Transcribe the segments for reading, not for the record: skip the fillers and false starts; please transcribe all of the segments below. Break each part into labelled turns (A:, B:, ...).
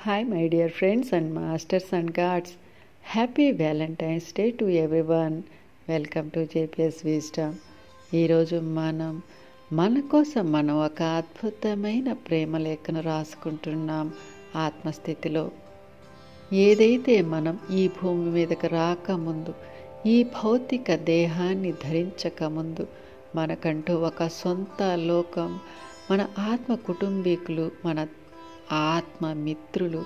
A: Hi, my dear friends and masters and guards. Happy Valentine's Day to everyone. Welcome to JPS wisdom. ఈరోజు మన కోసం మనం ఒక అద్భుతమైన ప్రేమ లేఖను రాసుకుంటున్నాం. ఆత్మస్థితిలో ఏదైతే మనం ఈ భూమి మీదకి రాకముందు, ఈ భౌతిక దేహాన్ని ధరించకముందు మనకంటూ ఒక సొంత లోకం, మన ఆత్మ కుటుంబీకులు, మన ఆత్మ మిత్రులు,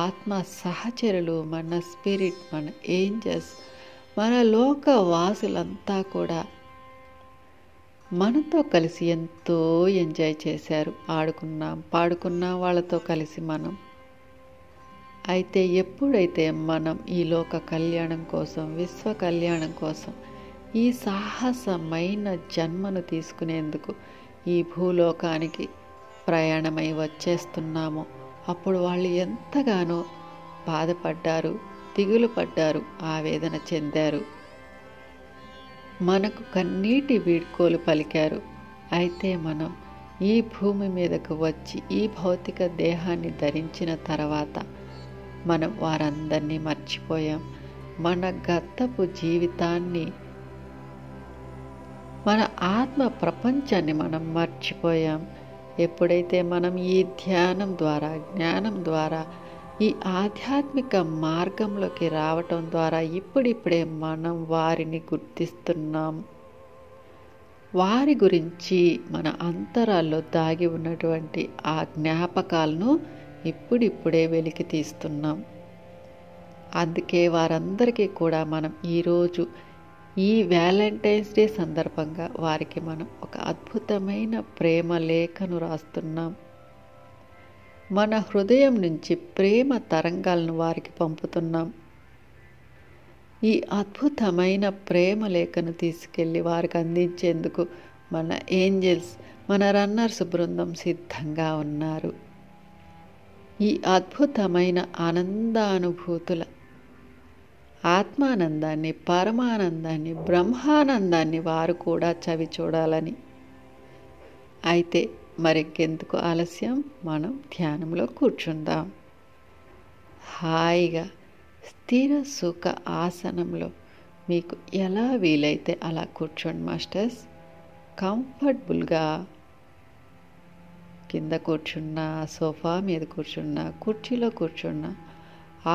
A: ఆత్మ సహచరులు, మన స్పిరిట్, మన ఏంజల్స్, మన లోక వాసులంతా కూడా మనతో కలిసి ఎంతో ఎంజాయ్ చేశారు. ఆడుకున్నాం, పాడుకున్నాం వాళ్ళతో కలిసి మనం. అయితే ఎప్పుడైతే మనం ఈ లోక కళ్యాణం కోసం, విశ్వ కళ్యాణం కోసం ఈ సాహసమైన జన్మను తీసుకునేందుకు ఈ భూలోకానికి ప్రయాణమై వచ్చేస్తున్నామో అప్పుడు వాళ్ళు ఎంతగానో బాధపడ్డారు, దిగులు పడ్డారు, ఆవేదన చెందారు, మనకు కన్నీటి వీడ్కోలు పలికారు. అయితే మనం ఈ భూమి మీదకు వచ్చి ఈ భౌతిక దేహాన్ని ధరించిన తర్వాత మనం వారందరినీ మర్చిపోయాం. మన గతపు జీవితాన్ని, మన ఆత్మ ప్రపంచాన్ని మనం మర్చిపోయాం. ఎప్పుడైతే మనం ఈ ధ్యానం ద్వారా, జ్ఞానం ద్వారా, ఈ ఆధ్యాత్మిక మార్గంలోకి రావటం ద్వారా ఇప్పుడిప్పుడే మనం వారిని గుర్తిస్తున్నాం. వారి గురించి మన అంతరాల్లో దాగి ఉన్నటువంటి ఆ జ్ఞాపకాలను ఇప్పుడిప్పుడే వెలికి తీస్తున్నాం. అందుకే వారందరికీ కూడా మనం ఈరోజు ఈ వ్యాలంటైన్స్ డే సందర్భంగా వారికి మనం ఒక అద్భుతమైన ప్రేమ లేఖను రాస్తున్నాం. మన హృదయం నుంచి ప్రేమ తరంగాలను వారికి పంపుతున్నాం. ఈ అద్భుతమైన ప్రేమ లేఖను తీసుకెళ్ళి వారికి అందించేందుకు మన ఏంజల్స్, మన రన్నర్స్ బృందం సిద్ధంగా ఉన్నారు. ఈ అద్భుతమైన ఆనందానుభూతుల, ఆత్మానందాన్ని, పరమానందాన్ని, బ్రహ్మానందాన్ని వారు కూడా చవి చూడాలని. అయితే మరింకెందుకు ఆలస్యం, మనం ధ్యానంలో కూర్చుందాం. హాయిగా స్థిర సుఖ ఆసనంలో మీకు ఎలా వీలైతే అలా కూర్చోండి మాస్టర్స్. కంఫర్టబుల్గా కింద కూర్చున్నా, సోఫా మీద కూర్చున్నా, కుర్చీలో కూర్చున్నా,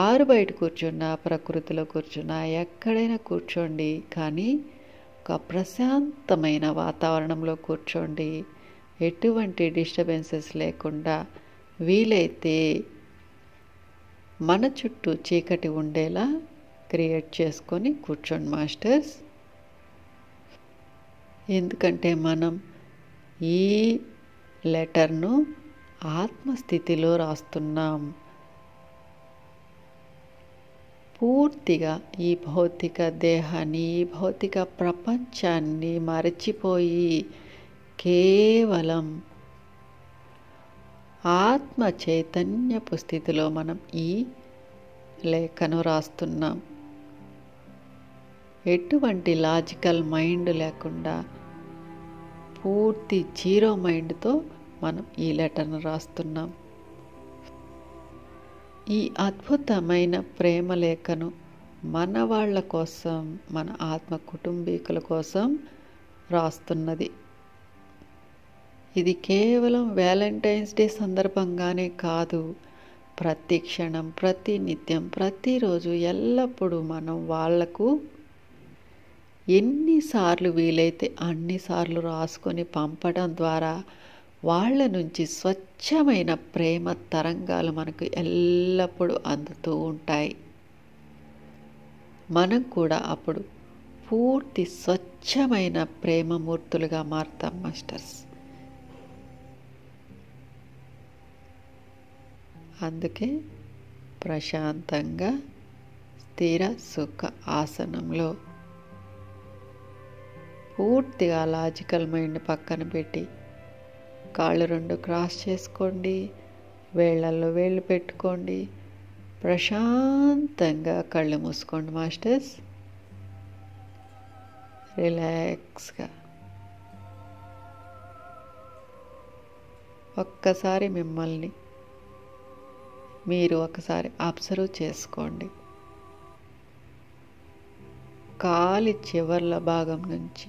A: ఆరు బయట కూర్చున్నా, ప్రకృతిలో కూర్చున్నా, ఎక్కడైనా కూర్చోండి. కానీ ఒక ప్రశాంతమైన వాతావరణంలో కూర్చోండి. ఎటువంటి డిస్టర్బెన్సెస్ లేకుండా, వీలైతే మన చుట్టూ చీకటి ఉండేలా క్రియేట్ చేసుకొని కూర్చోండి మాస్టర్స్. ఎందుకంటే మనం ఈ లెటర్ను ఆత్మస్థితిలో రాస్తున్నాం. పూర్తిగా ఈ భౌతిక దేహాన్ని, ఈ భౌతిక ప్రపంచాన్ని మరచిపోయి కేవలం ఆత్మ చైతన్యపు స్థితిలో మనం ఈ లేఖను రాస్తున్నాం. ఎటువంటి లాజికల్ మైండ్ లేకుండా పూర్తి జీరో మైండ్తో మనం ఈ లెటర్ను రాస్తున్నాం. ఈ అద్భుతమైన ప్రేమ లేఖను మన వాళ్ళ కోసం, మన ఆత్మ కుటుంబీకుల కోసం రాస్తున్నది. ఇది కేవలం వ్యాలంటైన్స్ డే సందర్భంగానే కాదు, ప్రతి క్షణం, ప్రతి నిత్యం, ప్రతిరోజు, ఎల్లప్పుడూ మనం వాళ్లకు ఎన్నిసార్లు వీలైతే అన్నిసార్లు రాసుకొని పంపడం ద్వారా వాళ్ళ నుంచి స్వచ్ఛమైన ప్రేమ తరంగాలు మనకు ఎల్లప్పుడూ అందుతూ ఉంటాయి. మనం కూడా అప్పుడు పూర్తి స్వచ్ఛమైన ప్రేమమూర్తులుగా మారుతాం మాస్టర్స్. అందుకే ప్రశాంతంగా స్థిర సుఖ ఆసనంలో పూర్తిగా లాజికల్ మైండ్ పక్కన పెట్టి కాళ్ళు రెండు క్రాస్ చేసుకోండి, వేళ్ళల్లో వేళ్ళు పెట్టుకోండి, ప్రశాంతంగా కళ్ళు మూసుకోండి మాస్టర్స్. రిలాక్స్గా ఒక్కసారి మిమ్మల్ని మీరు ఒకసారి అబ్జర్వ్ చేసుకోండి. కాలి చివర్ల భాగం నుంచి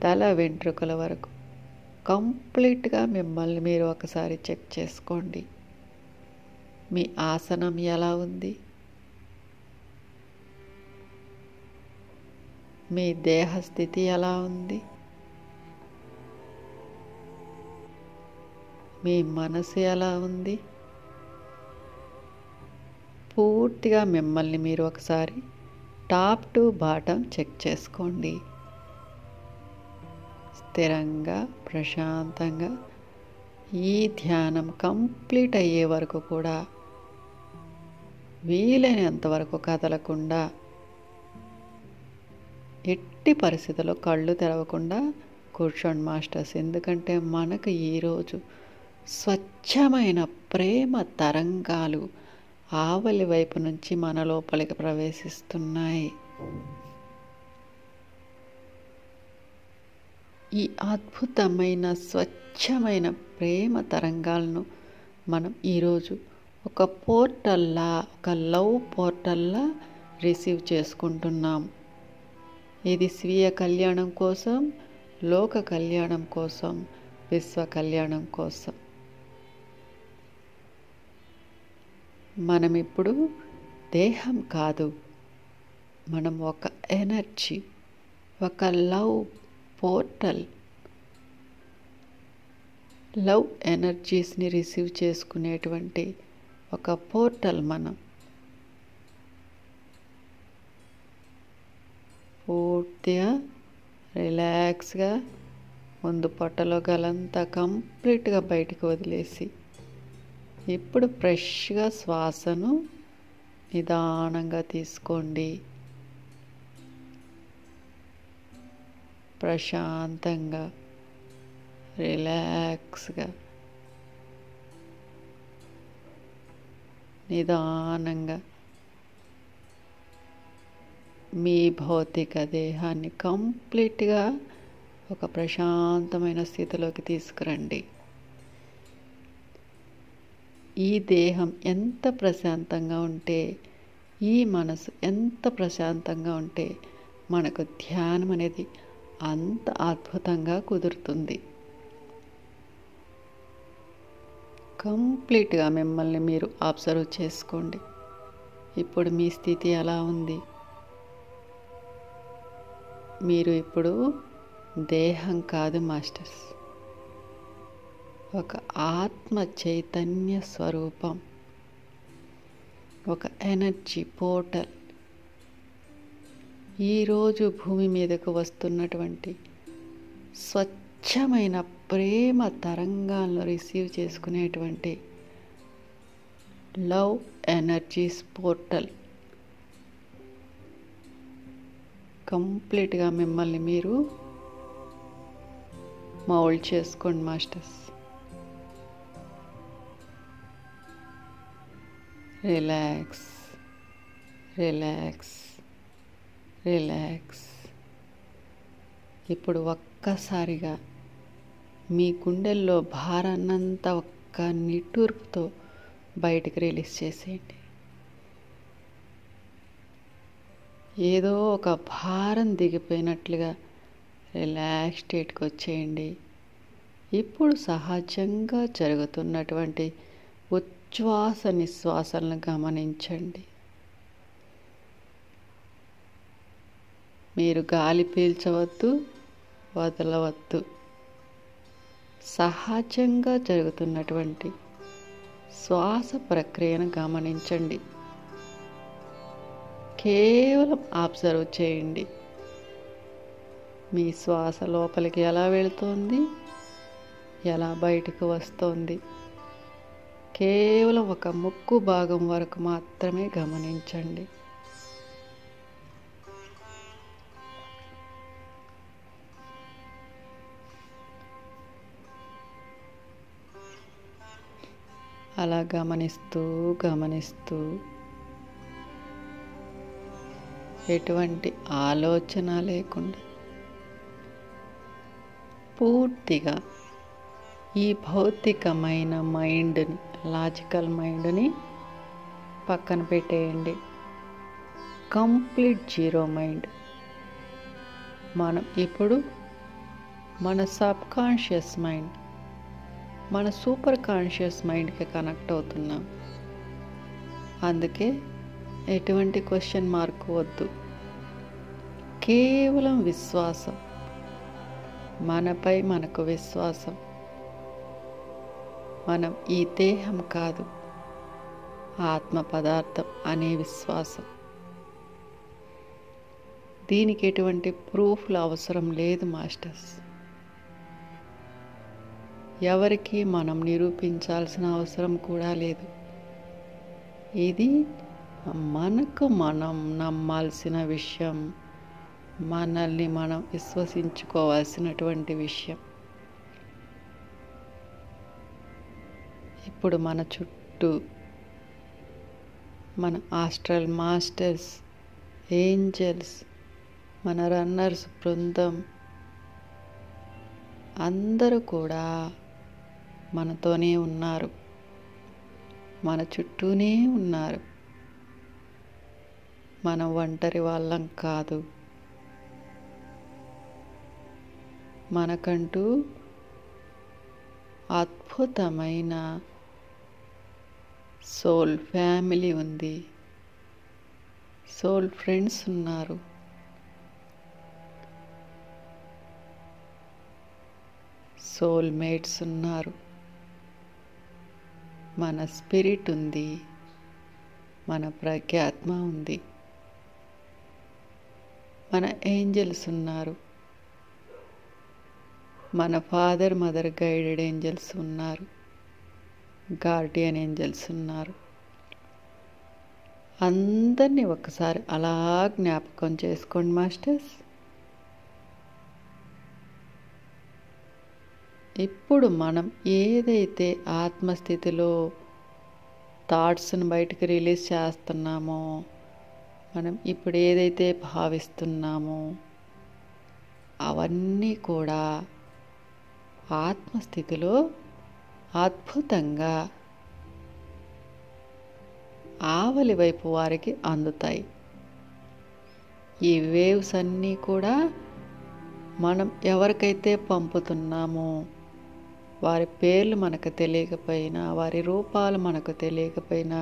A: తల వెంట్రుకల వరకు కంప్లీట్గా మిమ్మల్ని మీరు ఒకసారి చెక్ చేసుకోండి. మీ ఆసనం ఎలా ఉంది? మీ దేహస్థితి ఎలా ఉంది? మీ మనసు ఎలా ఉంది? పూర్తిగా మిమ్మల్ని మీరు ఒకసారి టాప్ టు బాటం చెక్ చేసుకోండి. స్థిరంగా, ప్రశాంతంగా ఈ ధ్యానం కంప్లీట్ అయ్యే వరకు కూడా వీలైనంత వరకు కదలకుండా, ఎట్టి పరిస్థితుల్లో కళ్ళు తెరవకుండా కూర్చోండి మాస్టర్స్. ఎందుకంటే మనకు ఈరోజు స్వచ్ఛమైన ప్రేమ తరంగాలు ఆవలి వైపు నుంచి మన లోపలికి ప్రవేశిస్తున్నాయి. ఈ అద్భుతమైన స్వచ్ఛమైన ప్రేమ తరంగాలను మనం ఈరోజు ఒక పోర్టల్లా, ఒక లవ్ పోర్టల్లా రిసీవ్ చేసుకుంటున్నాం. ఇది స్వీయ కళ్యాణం కోసం, లోక కళ్యాణం కోసం, విశ్వ కళ్యాణం కోసం. మనం ఇప్పుడు దేహం కాదు, మనం ఒక ఎనర్జీ, ఒక లవ్ పోర్టల్. లవ్ ఎనర్జీస్ని రిసీవ్ చేసుకునేటువంటి ఒక పోర్టల్ మనం. పూర్తిగా రిలాక్స్గా ముందు పొట్టలో గలంతా కంప్లీట్గా బయటికి వదిలేసి ఇప్పుడు ఫ్రెష్గా శ్వాసను నిదానంగా తీసుకోండి. ప్రశాంతంగా, రిలాక్స్గా, నిదానంగా మీ భౌతిక దేహాన్ని కంప్లీట్గా ఒక ప్రశాంతమైన స్థితిలోకి తీసుకురండి. ఈ దేహం ఎంత ప్రశాంతంగా ఉంటే, ఈ మనసు ఎంత ప్రశాంతంగా ఉంటే మనకు ధ్యానం అనేది అంత అద్భుతంగా కుదురుతుంది. కంప్లీట్గా మిమ్మల్ని మీరు అబ్జర్వ్ చేసుకోండి. ఇప్పుడు మీ స్థితి ఎలా ఉంది? మీరు ఇప్పుడు దేహం కాదు మాస్టర్స్, ఒక ఆత్మ చైతన్య స్వరూపం, ఒక ఎనర్జీ పోర్టల్. ఈరోజు భూమి మీదకు వస్తున్నటువంటి స్వచ్ఛమైన ప్రేమ తరంగాలను రిసీవ్ చేసుకునేటువంటి లవ్ ఎనర్జీస్ పోర్టల్. కంప్లీట్గా మిమ్మల్ని మీరు మౌల్డ్ చేసుకోండి మాస్టర్స్. Relax, relax, relax. ఇప్పుడు ఒక్కసారిగా మీ గుండెల్లో భారాన్నంతా ఒక్క నిట్టూర్పుతో బయటికి రిలీజ్ చేసేయండి. ఏదో ఒక భారం దిగిపోయినట్లుగా రిలాక్స్ స్టేట్కి వచ్చేయండి. ఇప్పుడు సహజంగా జరుగుతున్నటువంటి ఉచ్ఛ్వాస నిశ్వాసాలను గమనించండి. మీరు గాలి పీల్చవద్దు, వదలవద్దు. సహజంగా జరుగుతున్నటువంటి శ్వాస ప్రక్రియను గమనించండి. కేవలం అబ్జర్వ్ చేయండి. మీ శ్వాస లోపలికి ఎలా వెళుతోంది, ఎలా బయటకు వస్తోంది. కేవలం ఒక ముక్కు భాగం వరకు మాత్రమే గమనించండి. అలా గమనిస్తూ గమనిస్తూ ఎటువంటి ఆలోచన లేకుండా పూర్తిగా ఈ భౌతికమైన మైండ్ని లాజికల్ మైండ్ని పక్కన పెట్టేయండి. Complete zero mind. మనం ఇప్పుడు మన సబ్ కాన్షియస్ మైండ్, మన సూపర్ కాన్షియస్ మైండ్కి కనెక్ట్ అవుతున్నాం. అందుకే ఎటువంటి క్వశ్చన్ మార్క్ వద్దు, కేవలం విశ్వాసం, మనపై మనకు విశ్వాసం. మనం ఈ దేహం కాదు, ఆత్మ పదార్థం అనే విశ్వాసం. దీనికి ఎటువంటి ప్రూఫ్లు అవసరం లేదు మాస్టర్స్. ఎవరికి మనం నిరూపించాల్సిన అవసరం కూడా లేదు. ఇది మనకు మనం నమ్మాల్సిన విషయం, మనల్ని మనం విశ్వసించుకోవాల్సినటువంటి విషయం. ఇప్పుడు మన చుట్టూ మన ఆస్ట్రల్ మాస్టర్స్, ఏంజల్స్, మన రన్నర్స్ బృందం అందరూ కూడా మనతోనే ఉన్నారు, మన చుట్టూనే ఉన్నారు. మనం ఒంటరి వాళ్ళం కాదు. మనకంటూ అద్భుతమైన సోల్ ఫ్యామిలీ ఉంది, సోల్ ఫ్రెండ్స్ ఉన్నారు. సోల్ మేట్స్ ఉన్నారు. మన స్పిరిట్ ఉంది, మన ప్రజ్ఞాత్మ ఉంది, మన ఏంజల్స్ ఉన్నారు, మన ఫాదర్ మదర్ గైడెడ్ ఏంజల్స్ ఉన్నారు, గార్డియన్ ఏంజల్స్ ఉన్నారు. అందరినీ ఒకసారి అలా జ్ఞాపకం చేసుకోండి మాస్టర్స్. ఇప్పుడు మనం ఏదైతే ఆత్మస్థితిలో థాట్స్ని బయటకు రిలీజ్ చేస్తున్నామో, మనం ఇప్పుడు ఏదైతే భావిస్తున్నామో అవన్నీ కూడా ఆత్మస్థితిలో అద్భుతంగా ఆవలి వైపు వారికి అందుతాయి. ఈ వేవ్స్ అన్నీ కూడా మనం ఎవరికైతే పంపుతున్నామో వారి పేర్లు మనకు తెలియకపోయినా, వారి రూపాలు మనకు తెలియకపోయినా,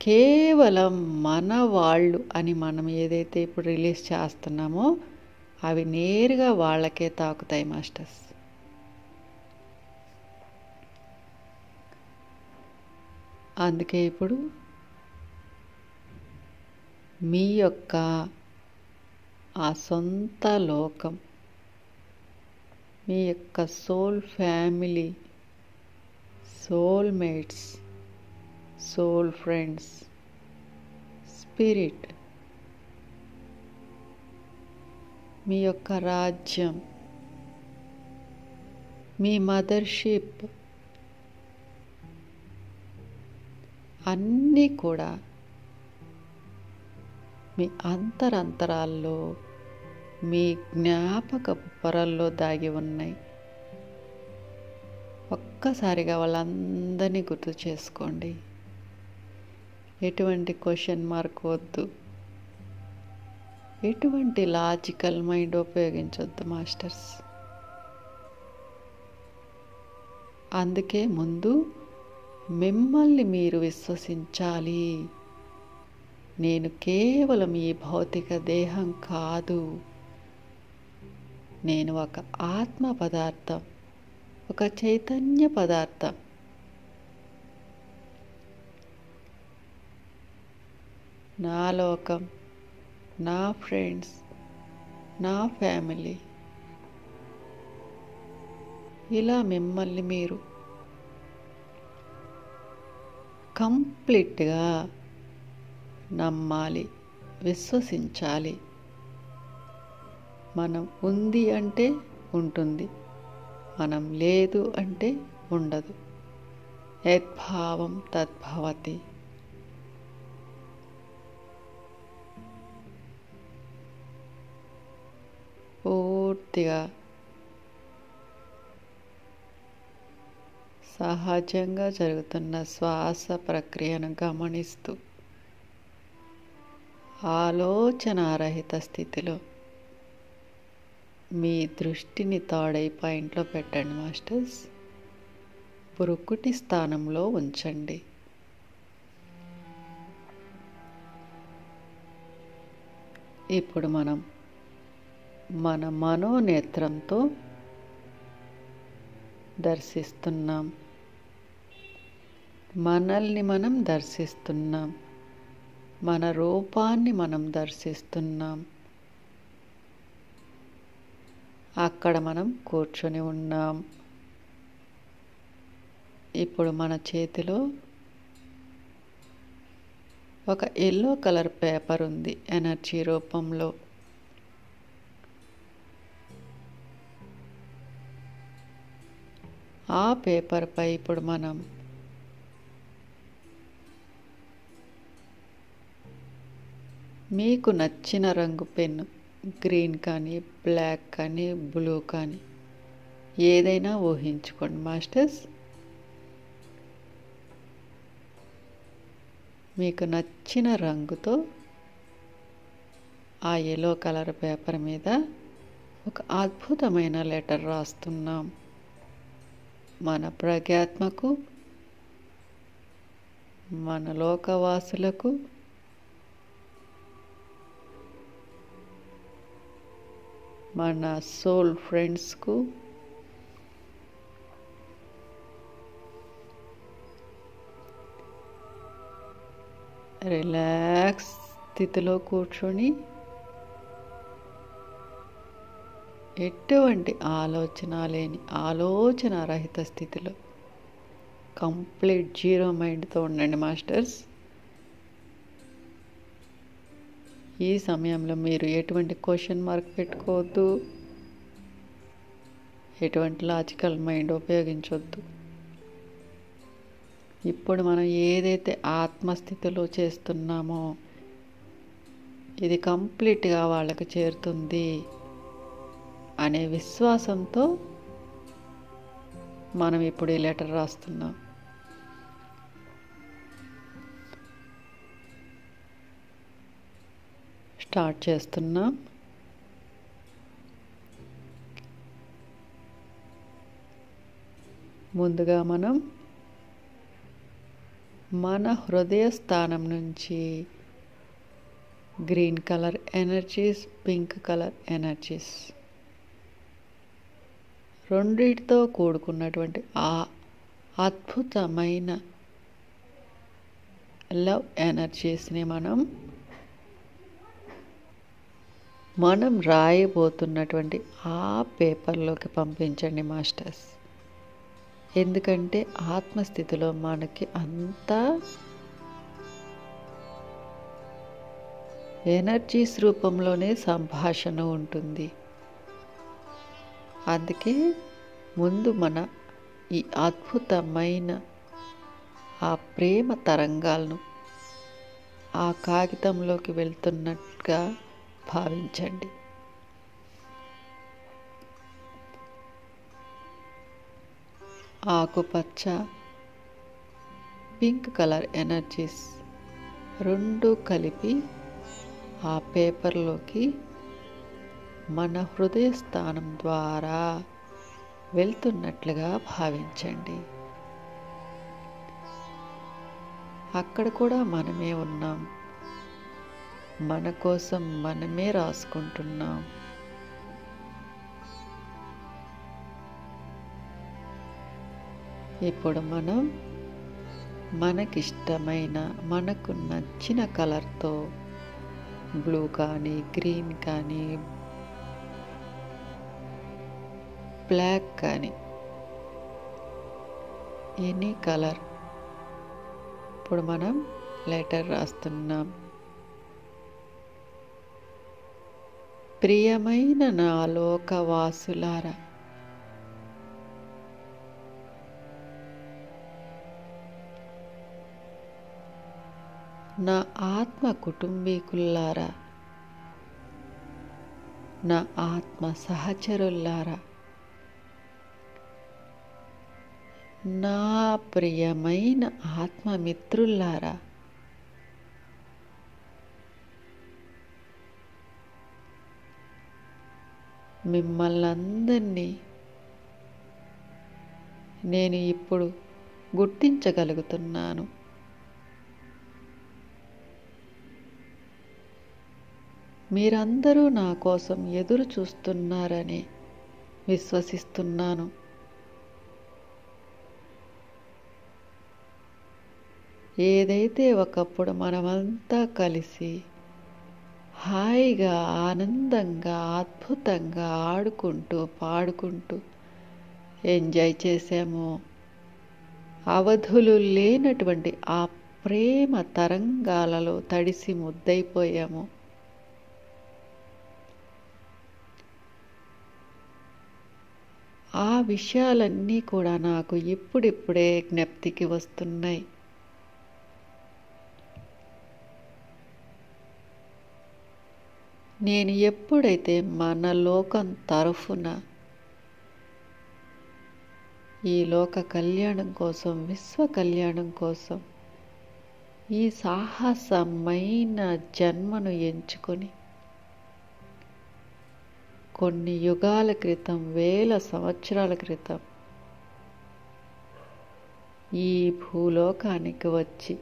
A: కేవలం మన వాళ్ళు అని మనం ఏదైతే ఇప్పుడు రిలీజ్ చేస్తున్నామో అవి నేరుగా వాళ్ళకే తాకుతాయి మాస్టర్స్. అందుకే ఇప్పుడు మీ యొక్క ఆ సొంత లోకం, మీ యొక్క soul family, soul mates, soul friends, spirit, మీ యొక్క రాజ్యం, మీ మదర్షిప్ అన్నీ కూడా మీ అంతరంతరాల్లో, మీ జ్ఞాపకపు పొరల్లో దాగి ఉన్నాయి. ఒక్కసారిగా వాళ్ళందరినీ గుర్తు చేసుకోండి. ఎటువంటి క్వశ్చన్ మార్క్ వద్దు, ఎటువంటి లాజికల్ మైండ్ ఉపయోగించొద్దు మాస్టర్స్. అందుకే ముందు మిమ్మల్ని మీరు విశ్వసించాలి. నేను కేవలం ఈ భౌతిక దేహం కాదు, నేను ఒక ఆత్మ పదార్థం, ఒక చైతన్య పదార్థం. నా లోకం, నా ఫ్రెండ్స్, నా ఫ్యామిలీ, ఇలా మిమ్మల్ని మీరు కంప్లీట్గా నమ్మాలి, విశ్వసించాలి. మనం ఉంది అంటే ఉంటుంది, మనం లేదు అంటే ఉండదు. యద్భావం తద్భవతి. పూర్తిగా సహజంగా జరుగుతున్న శ్వాస ప్రక్రియను గమనిస్తూ ఆలోచనారహిత స్థితిలో మీ దృష్టిని థర్డ్ ఐ పాయింట్లో పెట్టండి మాస్టర్స్. పురుకుటి స్థానంలో ఉంచండి. ఇప్పుడు మనం మన మనోనేత్రంతో దర్శిస్తున్నాం. మనల్ని మనం దర్శిస్తున్నాం. మన రూపాన్ని మనం దర్శిస్తున్నాం. అక్కడ మనం కూర్చొని ఉన్నాం. ఇప్పుడు మన చేతిలో ఒక ఎల్లో కలర్ పేపర్ ఉంది ఎనర్జీ రూపంలో. ఆ పేపర్పై ఇప్పుడు మనం మీకు నచ్చిన రంగు పెన్ను, గ్రీన్ కానీ, బ్లాక్ కానీ, బ్లూ కానీ ఏదైనా ఊహించుకోండి మాస్టర్స్. మీకు నచ్చిన రంగుతో ఆ ఎల్లో కలర్ పేపర్ మీద ఒక అద్భుతమైన లెటర్ రాస్తున్నాం. మన ప్రజ్ఞాత్మకు, మన లోకవాసులకు, మన సోల్ ఫ్రెండ్స్కు, రిలాక్స్ స్థితిలో కూర్చొని ఎటువంటి ఆలోచన లేని ఆలోచన రహిత స్థితిలో కంప్లీట్ జీరో మైండ్తో ఉండండి మాస్టర్స్. ఈ సమయంలో మీరు ఎటువంటి క్వశ్చన్ మార్క్ పెట్టుకోవద్దు, ఎటువంటి లాజికల్ మైండ్ ఉపయోగించవద్దు. ఇప్పుడు మనం ఏదైతే ఆత్మస్థితిలో చేస్తున్నామో ఇది కంప్లీట్గా వాళ్ళకి చేరుతుంది అనే విశ్వాసంతో మనం ఇప్పుడు ఈ లెటర్ రాస్తున్నాం. స్టార్ట్ చేస్తున్నాం. ముందుగా మనం మన హృదయ స్థానం నుంచి green colour energies, pink colour energies రెండిటితో కూడుకున్నటువంటి ఆ అద్భుతమైన లవ్ ఎనర్జీస్ని మనం రాయబోతున్నటువంటి ఆ పేపర్లోకి పంపించండి మాస్టర్స్. ఎందుకంటే ఆత్మస్థితిలో మనకి అంతా ఎనర్జీస్ రూపంలోనే సంభాషణ ఉంటుంది. అందుకే ముందు మన ఈ అద్భుతమైన ఆ ప్రేమ తరంగాలను ఆ కాగితంలోకి వెళ్తున్నట్టుగా భావించండి. ఆకుపచ్చ, పింక్ కలర్ ఎనర్జీస్ రెండు కలిపి ఆ పేపర్లోకి మన హృదయ స్థానం ద్వారా వెళ్తున్నట్లుగా భావించండి. అక్కడ కూడా మనమే ఉన్నాం. మన కోసం మనమే రాసుకుంటున్నాం. ఇప్పుడు మనం మనకిష్టమైన, మనకు నచ్చిన కలర్తో బ్లూ కానీ, గ్రీన్ కానీ, బ్లాక్ కానీ ఎనీ కలర్ ఇప్పుడు మనం లెటర్ రాస్తున్నాం. ప్రియమైన నా లోకవాసులారా, నా ఆత్మ కుటుంబీకుల్లారా, నా ఆత్మ సహచరుల్లారా, నా ప్రియమైన ఆత్మమిత్రులారా, మిమ్మల్ని అందరినీ నేను ఇప్పుడు గుర్తించగలుగుతున్నాను. మీరందరూ నా కోసం ఎదురు చూస్తున్నారని విశ్వసిస్తున్నాను. ఏదైతే ఒకప్పుడు మనమంతా కలిసి హాయిగా, ఆనందంగా, అద్భుతంగా ఆడుకుంటూ పాడుకుంటూ ఎంజాయ్ చేశామో, అవధులు లేనటువంటి ఆ ప్రేమ తరంగాలలో తడిసి ముద్దైపోయాము. ఆ విషయాలన్నీ కూడా నాకు ఇప్పుడిప్పుడే జ్ఞప్తికి వస్తున్నాయి. నేను ఎప్పుడైతే మన లోకం తరఫున ఈ లోక కళ్యాణం కోసం, విశ్వ కళ్యాణం కోసం ఈ సాహసమైన జన్మను ఎంచుకొని కొన్ని యుగాల క్రితం, వేల సంవత్సరాల క్రితం ఈ భూలోకానికి వచ్చి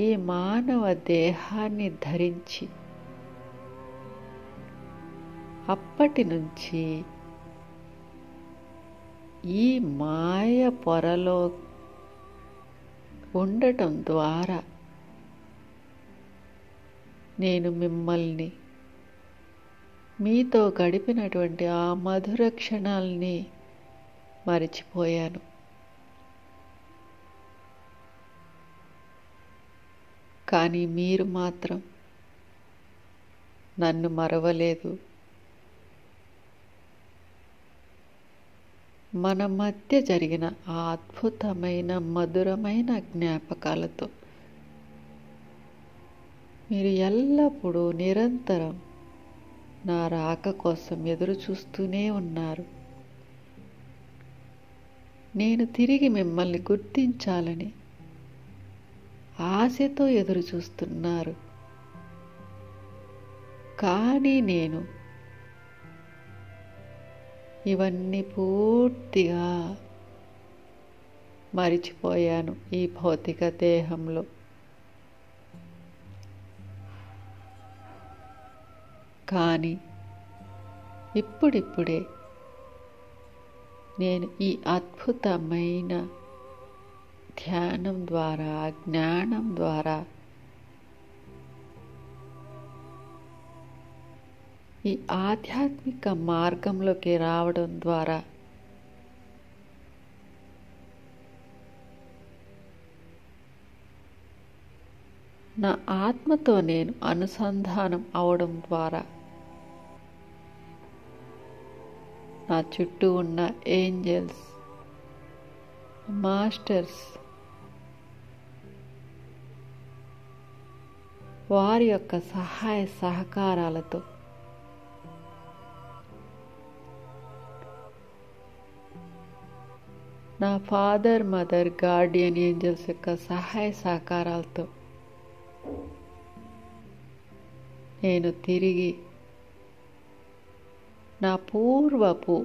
A: ఈ మానవ దేహాన్ని ధరించి అప్పటి నుంచి ఈ మాయ పొరలో ఉండటం ద్వారా నేను మిమ్మల్ని, మీతో గడిపినటువంటి ఆ మధుర క్షణాల్ని మరిచిపోయాను. కానీ మీరు మాత్రం నన్ను మరవలేదు. మన మధ్య జరిగిన ఆ అద్భుతమైన, మధురమైన జ్ఞాపకాలతో మీరు ఎల్లప్పుడూ నిరంతరం నా రాక కోసం ఎదురు చూస్తూనే ఉన్నారు. నేను తిరిగి మిమ్మల్ని గుర్తించాలని ఆశతో ఎదురు చూస్తున్నారు. కానీ నేను ఇవన్నీ పూర్తిగా మరిచిపోయాను ఈ భౌతిక దేహంలో. కానీ ఇప్పుడిప్పుడే నేను ఈ అద్భుతమైన ధ్యానం ద్వారా, జ్ఞానం ద్వారా ఈ ఆధ్యాత్మిక మార్గంలోకి రావడం ద్వారా నా ఆత్మతో నేను అనుసంధానం అవడం ద్వారా నా చుట్టూ ఉన్న ఏంజెల్స్, మాస్టర్స్, వారి యొక్క సహాయ సహకారాలతో నా ఫాదర్, మదర్, గార్డియన్ ఏంజల్స్ యొక్క సహాయ సహకారాలతో నేను తిరిగి నా పూర్వపు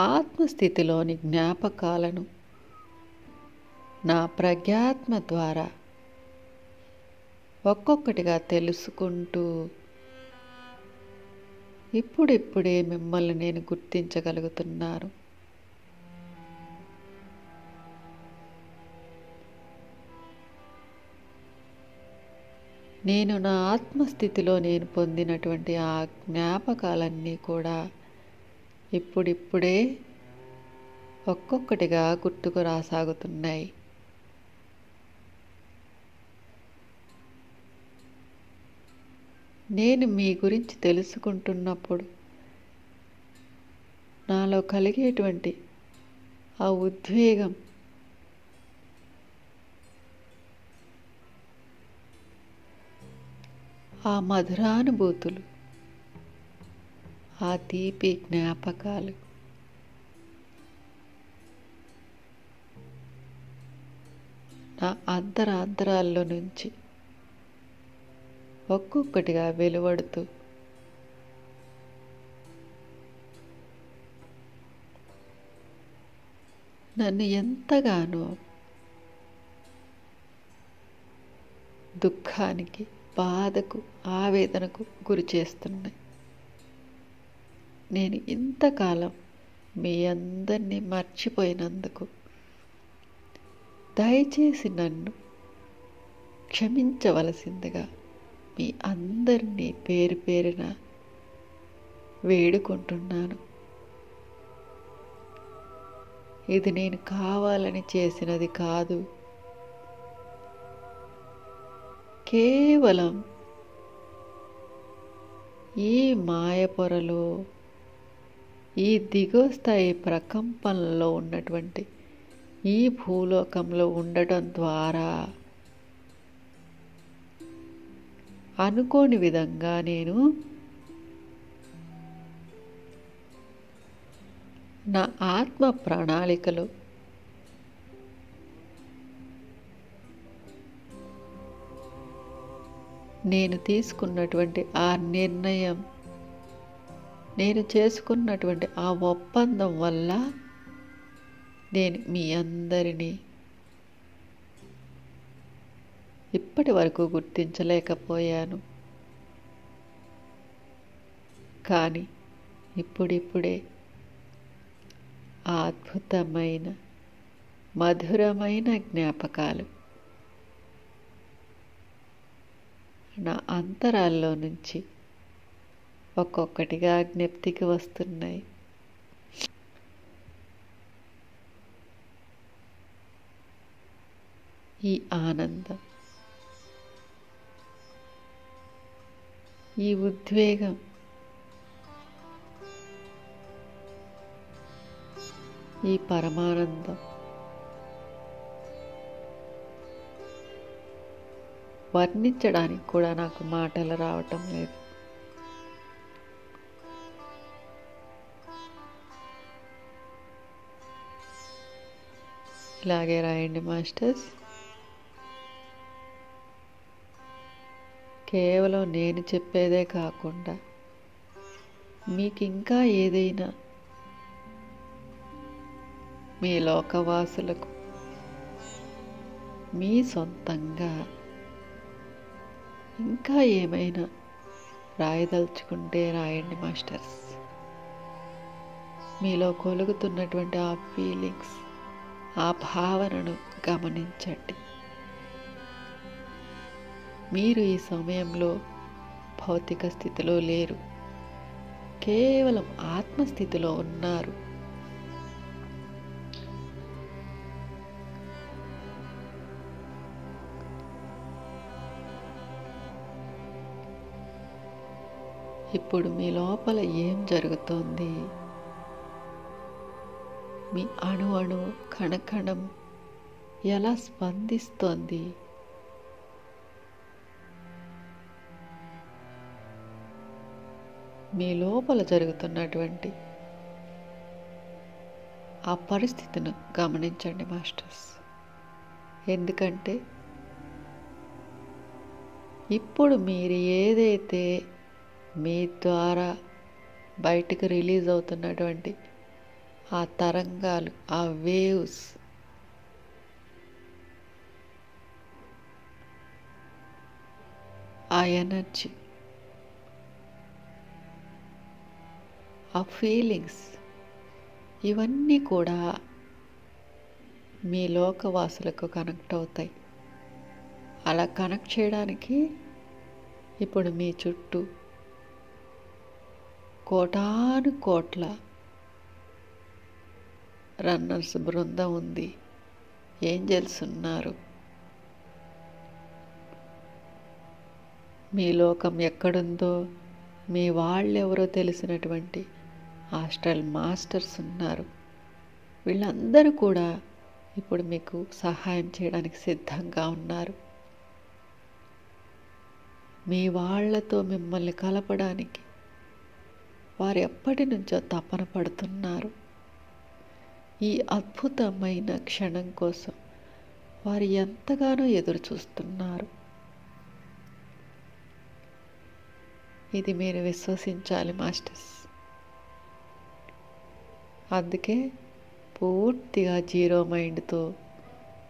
A: ఆత్మస్థితిలోని జ్ఞాపకాలను నా ప్రజ్ఞాత్మ ద్వారా ఒక్కొక్కటిగా తెలుసుకుంటూ ఇప్పుడిప్పుడే మిమ్మల్ని నేను గుర్తించగలుగుతున్నాను. నేను నా ఆత్మస్థితిలో నేను పొందినటువంటి ఆ జ్ఞాపకాలన్నీ కూడా ఇప్పుడిప్పుడే ఒక్కొక్కటిగా గుర్తుకు రాసాగుతున్నాయి. నేను మీ గురించి తెలుసుకుంటున్నప్పుడు నాలో కలిగేటువంటి ఆ ఉద్వేగం, ఆ మధురానుభూతులు, ఆ తీపి జ్ఞాపకాలు నా అంతరాంతరాల్లో నుంచి ఒక్కొక్కటిగా వెలువడుతూ నన్ను ఎంతగానో దుఃఖానికి, బాధకు, ఆవేదనకు గురి చేస్తున్నాయి. నేను ఇంతకాలం మీ అందరినీ మర్చిపోయినందుకు దయచేసి నన్ను క్షమించవలసిందిగా మీ అందరినీ పేరు పేరున వేడుకుంటున్నాను. ఇది నేను కావాలని చేసినది కాదు. కేవలం ఈ మాయపొరలో, ఈ దిగువ స్థాయి ప్రకంపనలో ఉన్నటువంటి ఈ భూలోకంలో ఉండటం ద్వారా అనుకోని విధంగా నేను నా ఆత్మ ప్రణాళికలో నేను తీసుకున్నటువంటి ఆ నిర్ణయం, నేను చేసుకున్నటువంటి ఆ ఒప్పందం వల్ల నేను మీ అందరినీ ఇప్పటి వరకు గుర్తించలేకపోయాను. కానీ ఇప్పుడిప్పుడే అద్భుతమైన, మధురమైన జ్ఞాపకాలు నా అంతరాల్లో నుంచి ఒక్కొక్కటిగా జ్ఞప్తికి వస్తున్నాయి. ఈ ఆనందం, ఈ ఉద్వేగం ఈ పరమానందం వర్ణించడానికి కూడా నాకు మాటలు రావటం లేదు. ఇలాగే రాయండి మాస్టర్స్. కేవలం నేను చెప్పేదే కాకుండా మీకు ఇంకా ఏదైనా మీ లోకవాసులకు మీ సొంతంగా ఇంకా ఏమైనా రాయదలుచుకుంటే రాయండి మాస్టర్స్. మీలో కొలుగుతున్నటువంటి ఆ ఫీలింగ్స్, ఆ భావనను గమనించండి. మీరు ఈ సమయంలో భౌతిక స్థితిలో లేరు, కేవలం ఆత్మస్థితిలో ఉన్నారు. ఇప్పుడు మీ లోపల ఏం జరుగుతోంది? మీ అణు కణకణం ఎలా స్పందిస్తోంది? మీ లోపల జరుగుతున్నటువంటి ఆ పరిస్థితిని గమనించండి మాస్టర్స్. ఎందుకంటే ఇప్పుడు మీరు ఏదైతే మీ ద్వారా బయటకు రిలీజ్ అవుతున్నటువంటి ఆ తరంగాలు, ఆ వేవ్స్, ఆ ఎనర్జీ, ఆ ఫీలింగ్స్, ఇవన్నీ కూడా మీ లోకవాసులకు కనెక్ట్ అవుతాయి. అలా కనెక్ట్ చేయడానికి ఇప్పుడు మీ చుట్టూ కోటాను కోట్ల రన్నర్స్ బృందం ఉంది, ఏంజల్స్ ఉన్నారు. మీ లోకం ఎక్కడుందో మీ వాళ్ళెవరో తెలిసినటువంటి ఆస్ట్రల్ మాస్టర్స్ ఉన్నారు. వీళ్ళందరూ కూడా ఇప్పుడు మీకు సహాయం చేయడానికి సిద్ధంగా ఉన్నారు. మీ వాళ్ళతో మిమ్మల్ని కలపడానికి వారు ఎప్పటి నుంచో తపన పడుతున్నారు. ఈ అద్భుతమైన క్షణం కోసం వారు ఎంతగానో ఎదురు చూస్తున్నారు. ఇది మీరు విశ్వసించాలి మాస్టర్స్. అందుకే పూర్తిగా జీరో మైండ్తో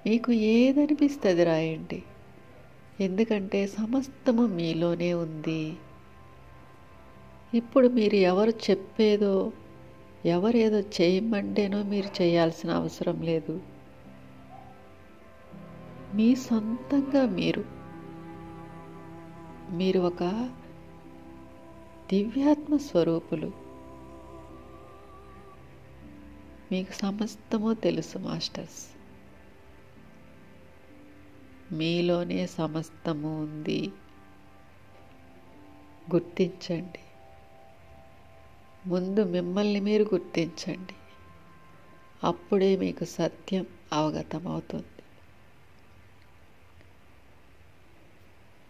A: మీకు ఏదనిపిస్తుంది రాయండి. ఎందుకంటే సమస్తము మీలోనే ఉంది. ఇప్పుడు మీరు ఎవరు చెప్పేదో, ఎవరేదో చేయమంటేనో మీరు చేయాల్సిన అవసరం లేదు. మీ సొంతంగా మీరు ఒక దివ్యాత్మ స్వరూపులు. మీకు సమస్తము తెలుసు మాస్టర్స్. మీలోనే సమస్తము ఉంది. గుర్తించండి. ముందు మిమ్మల్ని మీరు గుర్తించండి. అప్పుడే మీకు సత్యం అవగతమవుతుంది.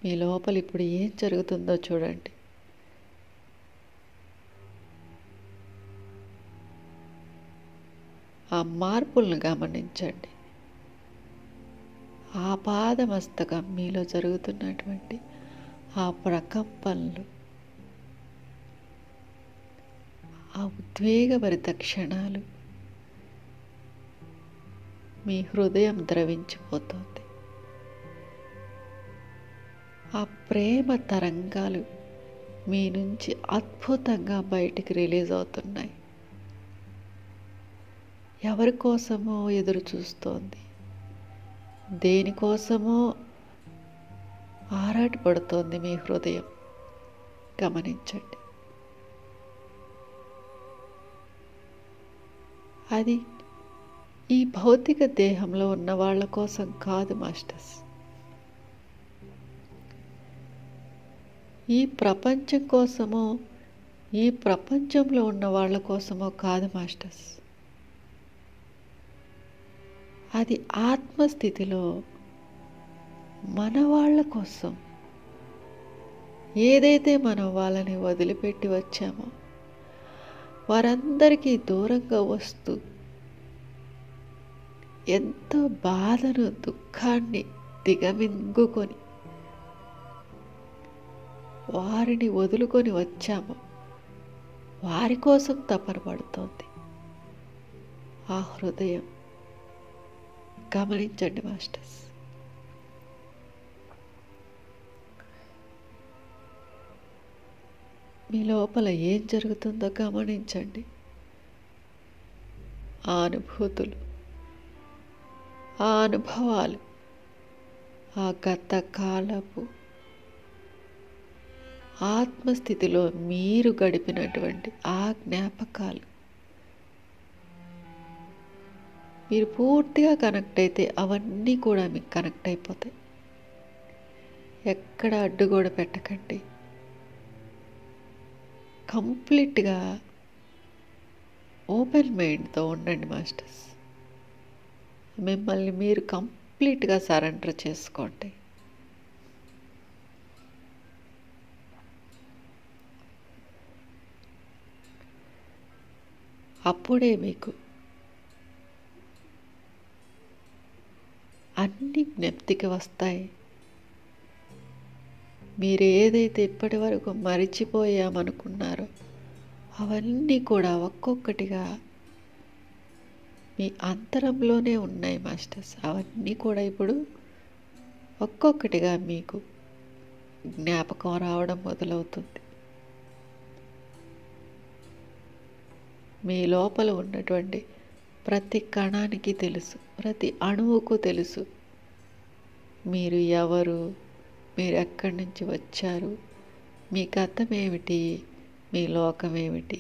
A: మీ లోపల ఇప్పుడు ఏం జరుగుతుందో చూడండి. ఆ మార్పులను గమనించండి. ఆ పాదమస్తకం మీలో జరుగుతున్నటువంటి ఆ ప్రకంపనలు, ఆ ఉద్వేగభరిత క్షణాలు, మీ హృదయం ద్రవించిపోతుంది. ఆ ప్రేమ తరంగాలు మీ నుంచి అద్భుతంగా బయటికి రిలీజ్ అవుతున్నాయి. ఎవరి కోసమో ఎదురు చూస్తోంది, దేనికోసమో ఆరాటపడుతోంది మీ హృదయం. గమనించండి. అది ఈ భౌతిక దేహంలో ఉన్న వాళ్ళ కోసం కాదు మాస్టర్స్. ఈ ప్రపంచం కోసమో, ఈ ప్రపంచంలో ఉన్న వాళ్ళ కోసమో కాదు మాస్టర్స్. అది ఆత్మస్థితిలో మన వాళ్ళ కోసం. ఏదైతే మనం వాళ్ళని వదిలిపెట్టి వచ్చామో వారందరికీ దూరంగా వస్తూ ఎంతో బాధను, దుఃఖాన్ని దిగమింగుకొని వారిని వదులుకొని వచ్చామో వారి కోసం తపన పడుతోంది ఆ హృదయం. గమనించండి మాస్టర్స్. మీ లోపల ఏం జరుగుతుందో గమనించండి. ఆ అనుభూతులు, ఆ అనుభవాలు, ఆ గత కాలపు ఆత్మస్థితిలో మీరు గడిపినటువంటి ఆ జ్ఞాపకాలు మీరు పూర్తిగా కనెక్ట్ అయితే అవన్నీ కూడా మీకు కనెక్ట్ అయిపోతాయి. ఎక్కడ అడ్డుగోడ పెట్టకండి. కంప్లీట్గా ఓపెన్ మైండ్తో ఉండండి మాస్టర్స్. మిమ్మల్ని మీరు కంప్లీట్గా సరెండర్ చేసుకోండి. అప్పుడే మీకు అన్ని జ్ఞప్తికి వస్తాయి. మీరు ఏదైతే ఇప్పటి వరకు మరిచిపోయామనుకున్నారో అవన్నీ కూడా ఒక్కొక్కటిగా మీ అంతరంలోనే ఉన్నాయి మాస్టర్స్. అవన్నీ కూడా ఇప్పుడు ఒక్కొక్కటిగా మీకు జ్ఞాపకం రావడం మొదలవుతుంది. మీ లోపల ఉన్నటువంటి ప్రతి కణానికి తెలుసు, ప్రతి అణువుకు తెలుసు మీరు ఎవరు, మీరు ఎక్కడి నుంచి వచ్చారు, మీ గతం ఏమిటి, మీ లోకం ఏమిటి,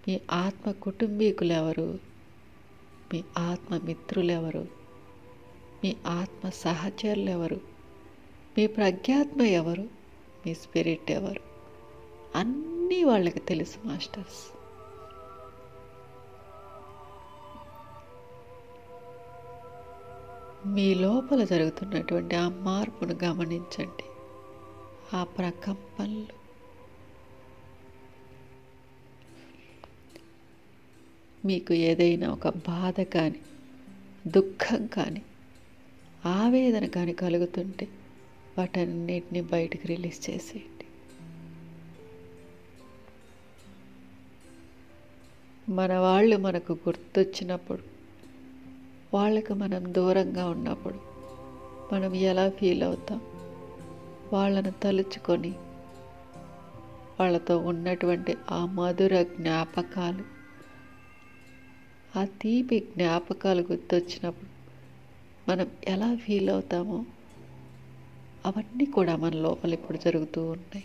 A: మీ ఆత్మ కుటుంబీకులు ఎవరు, మీ ఆత్మ మిత్రులు ఎవరు, మీ ఆత్మ సహచరులు ఎవరు, మీ ప్రజ్ఞాత్మ ఎవరు, మీ స్పిరిట్ ఎవరు, అన్నీ వాళ్ళకి తెలుసు మాస్టర్స్. మీ లోపల జరుగుతున్నటువంటి ఆ మార్పును గమనించండి. ఆ ప్రకంపనలు, మీకు ఏదైనా ఒక బాధ కానీ, దుఃఖం కానీ, ఆవేదన కానీ కలుగుతుంటే వాటన్నిటిని బయటికి రిలీజ్ చేసేయండి. మన వాళ్ళు మనకు గుర్తొచ్చినప్పుడు, వాళ్ళకు మనం దూరంగా ఉన్నప్పుడు మనం ఎలా ఫీల్ అవుతాం? వాళ్ళను తలుచుకొని వాళ్ళతో ఉన్నటువంటి ఆ మధుర జ్ఞాపకాలు, ఆ తీపి జ్ఞాపకాలు గుర్తొచ్చినప్పుడు మనం ఎలా ఫీల్ అవుతామో అవన్నీ కూడా మన లోపల ఇప్పుడు జరుగుతూ ఉన్నాయి.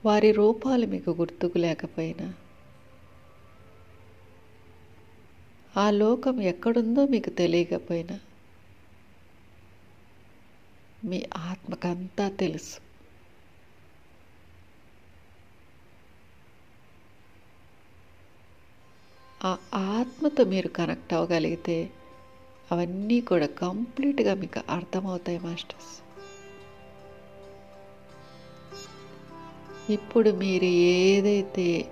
A: వారి రూపాలు మీకు గుర్తుకు లేకపోయినా, ఆ లోకం ఎక్కడుందో మీకు తెలియకపోయినా మీ ఆత్మకంతా తెలుసు. ఆ ఆత్మతో మీరు కనెక్ట్ అవ్వగలిగితే అవన్నీ కూడా కంప్లీట్గా మీకు అర్థమవుతాయి మాస్టర్స్. ఇప్పుడు మీరు ఏదైతే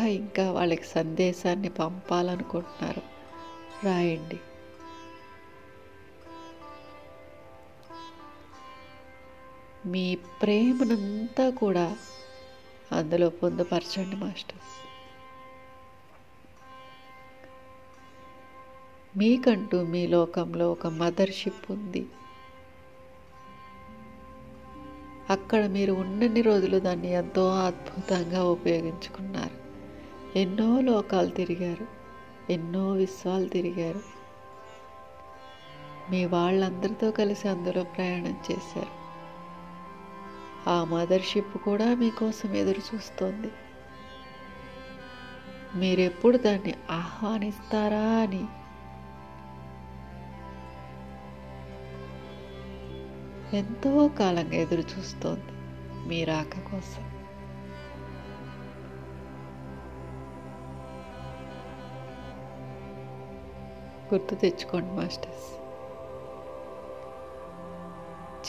A: ఇంకా వాళ్ళకి సందేశాన్ని పంపాలనుకుంటున్నారో రాయండి. మీ ప్రేమనంతా కూడా అందులో పొందుపరచండి మాస్టర్స్. మీకంటూ మీ లోకంలో ఒక మదర్షిప్ ఉంది. అక్కడ మీరు ఉన్నన్ని రోజులు దాన్ని ఎంతో అద్భుతంగా ఉపయోగించుకున్నారు. ఎన్నో లోకాలు తిరిగారు, ఎన్నో విశ్వాలు తిరిగారు. మీ వాళ్ళందరితో కలిసి అందులో ప్రయాణం చేశారు. ఆ మదర్షిప్ కూడా మీకోసం ఎదురు చూస్తోంది. మీరెప్పుడు దాన్ని ఆహ్వానిస్తారా అని ఎంతో కాలంగా ఎదురు చూస్తోంది మీ రాక కోసం. గుర్తు తెచ్చుకోండి మాస్టర్స్.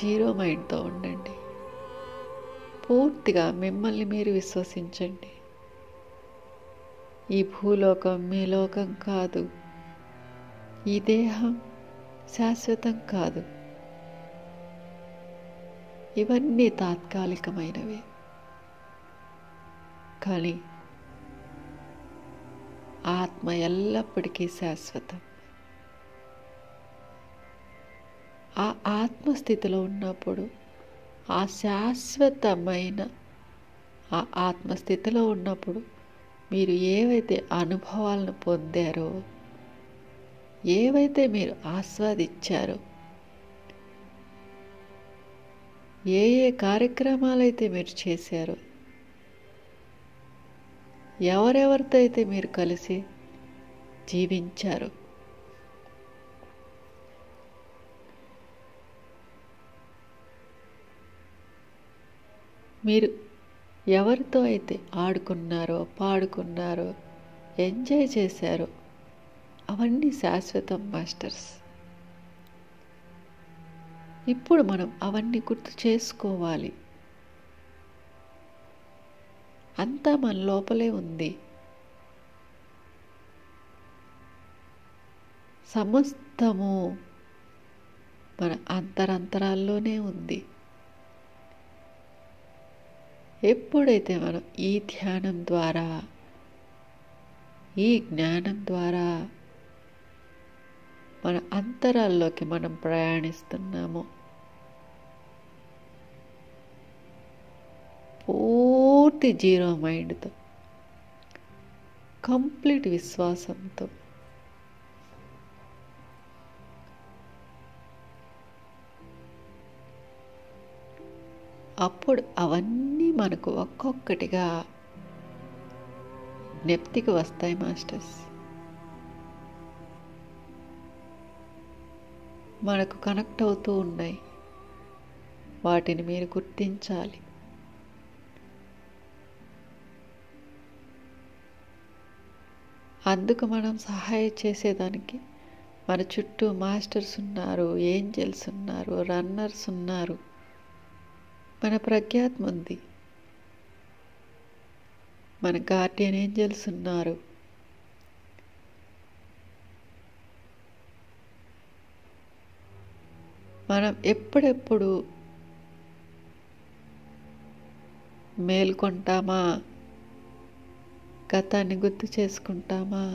A: జీరో మైండ్తో ఉండండి. పూర్తిగా మిమ్మల్ని మీరు విశ్వసించండి. ఈ భూలోకం మీ లోకం కాదు. ఈ దేహం శాశ్వతం కాదు. ఇవన్నీ తాత్కాలికమైనవే. కానీ ఆత్మ ఎల్లప్పటికీ శాశ్వతం. ఆ ఆత్మస్థితిలో ఉన్నప్పుడు, ఆ శాశ్వతమైన ఆ ఆత్మస్థితిలో ఉన్నప్పుడు మీరు ఏవైతే అనుభవాలను పొందారో, ఏవైతే మీరు ఆస్వాదించారో, ఏ కార్యక్రమాలైతే మీరు చేశారో, ఎవరెవరితో అయితే మీరు కలిసి జీవించారో, మీరు ఎవరితో అయితే ఆడుకున్నారో, పాడుకున్నారో, ఎంజాయ్ చేశారో అవన్నీ శాశ్వతం మాస్టర్స్. ఇప్పుడు మనం అవన్నీ గుర్తు చేసుకోవాలి. అంతా మన లోపలే ఉంది. సమస్తము మన అంతరంతరాల్లోనే ఉంది. ఎప్పుడైతే మనం ఈ ధ్యానం ద్వారా, ఈ జ్ఞానం ద్వారా మన అంతరాల్లోకి మనం ప్రయాణిస్తున్నామో, పూర్తి జీరో మైండ్తో, కంప్లీట్ విశ్వాసంతో అప్పుడు అవన్నీ మనకు ఒక్కొక్కటిగా జ్ఞప్తికి వస్తాయి మాస్టర్స్. మనకు కనెక్ట్ అవుతూ ఉన్నాయి. వాటిని మీరు గుర్తించాలి. అందుకు మనం సహాయం చేసేదానికి మన చుట్టూ మాస్టర్స్ ఉన్నారు, ఏంజెల్స్ ఉన్నారు, రన్నర్స్ ఉన్నారు, మన ప్రజ్ఞాత్మ ఉంది. మన గార్డియన్ ఏంజెల్స్ ఉన్నారు. మనం ఎప్పుడెప్పుడు మేల్కొంటామా, గతాన్ని గుర్తు చేసుకుంటామా,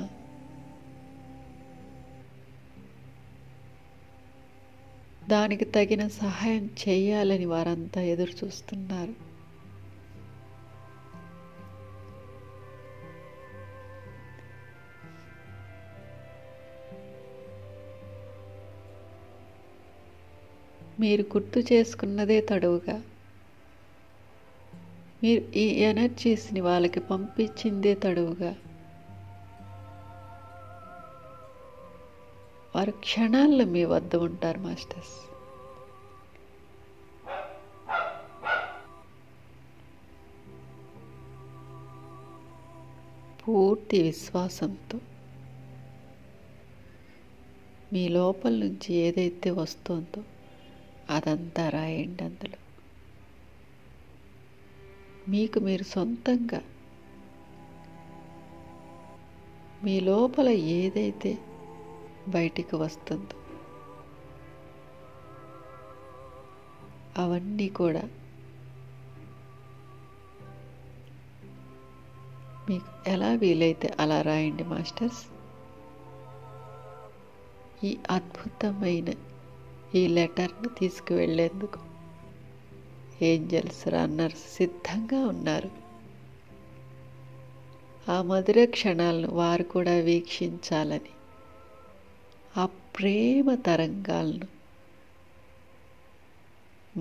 A: దానికి తగిన సహాయం చేయాలని వారంతా ఎదురు చూస్తున్నారు. మీరు గుర్తు చేసుకున్నదే తడువుగా, మీరు ఈ ఎనర్జీస్ని వాళ్ళకి పంపించిందే తడువుగా, వారు క్షణాల్లో మీ వద్ద ఉంటారు మాస్టర్స్. పూర్తి విశ్వాసంతో మీ లోపల నుంచి ఏదైతే వస్తుందో అదంతా రాయండి. అందులో మీకు మీరు సొంతంగా మీ లోపల ఏదైతే బయటికి వస్తుందో అవన్నీ కూడా మీకు ఎలా వీలైతే అలా రాయండి మాస్టర్స్. ఈ అద్భుతమైన ఈ లెటర్ను తీసుకువెళ్ళేందుకు ఏంజెల్స్, రన్నర్స్ సిద్ధంగా ఉన్నారు. ఆ మధుర క్షణాలను వారు కూడా వీక్షించాలని, ఆ ప్రేమ తరంగాలను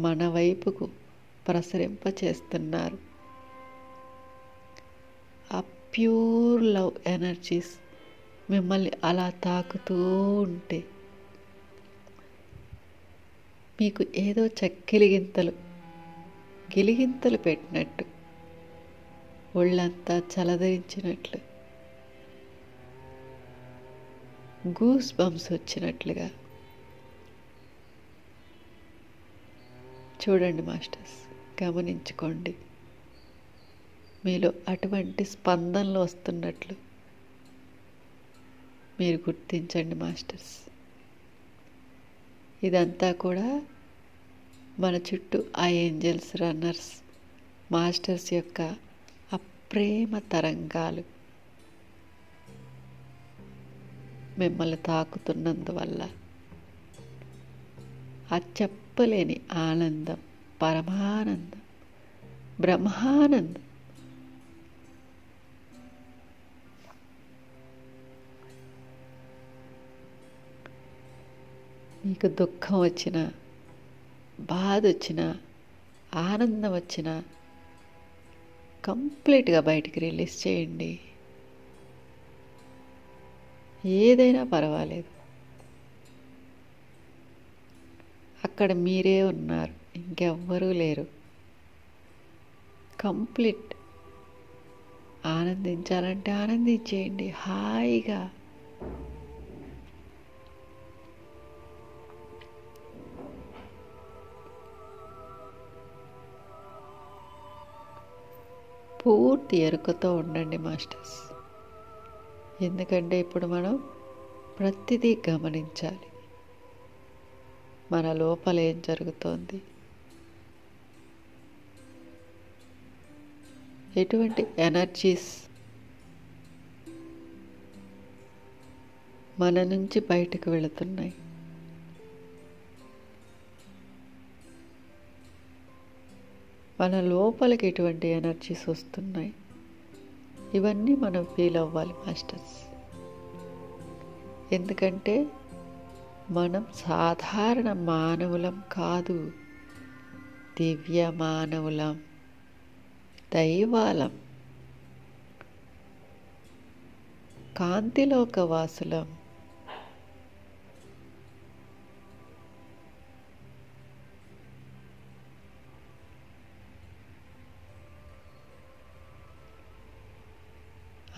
A: మన వైపుకు ప్రసరింపచేస్తున్నారు. ఆ ప్యూర్ లవ్ ఎనర్జీస్ మిమ్మల్ని అలా తాకుతూ ఉంటే మీకు ఏదో గిలిగింతలు పెట్టినట్టు, ఒళ్ళంతా చలదరించినట్లు, గూస్ బంప్స్ వచ్చినట్లుగా చూడండి మాస్టర్స్, గమనించుకోండి. మీలో అటువంటి స్పందనలు వస్తున్నట్లు మీరు గుర్తించండి మాస్టర్స్. ఇదంతా కూడా మన చుట్టూ ఆ ఏంజెల్స్, రన్నర్స్, మాస్టర్స్ యొక్క ఆ ప్రేమ తరంగాలు మిమ్మల్ని తాకుతున్నందువల్ల ఆ చెప్పలేని ఆనందం, పరమానందం, బ్రహ్మానందం మీకు దుఃఖం వచ్చినా, బాధ వచ్చినా, ఆనందం వచ్చినా కంప్లీట్గా బయటికి రిలీజ్ చేయండి. ఏదైనా పర్వాలేదు, అక్కడ మీరే ఉన్నారు, ఇంకెవ్వరూ లేరు. కంప్లీట్ ఆనందించాలంటే ఆనందించేయండి హాయిగా. పూర్తి ఎరుకతో ఉండండి మాస్టర్స్. ఎందుకంటే ఇప్పుడు మనం ప్రతిదీ గమనించాలి. మన లోపల ఏం జరుగుతోంది, ఎటువంటి ఎనర్జీస్ మన నుంచి బయటకు వెళుతున్నాయి, మన లోపలికి ఎటువంటి ఎనర్జీస్ వస్తున్నాయి, ఇవన్నీ మనం ఫీల్ అవ్వాలి మాస్టర్స్. ఎందుకంటే మనం సాధారణ మానవులం కాదు, దివ్య మానవులం, దైవాలం, కాంతిలోక వాసులం.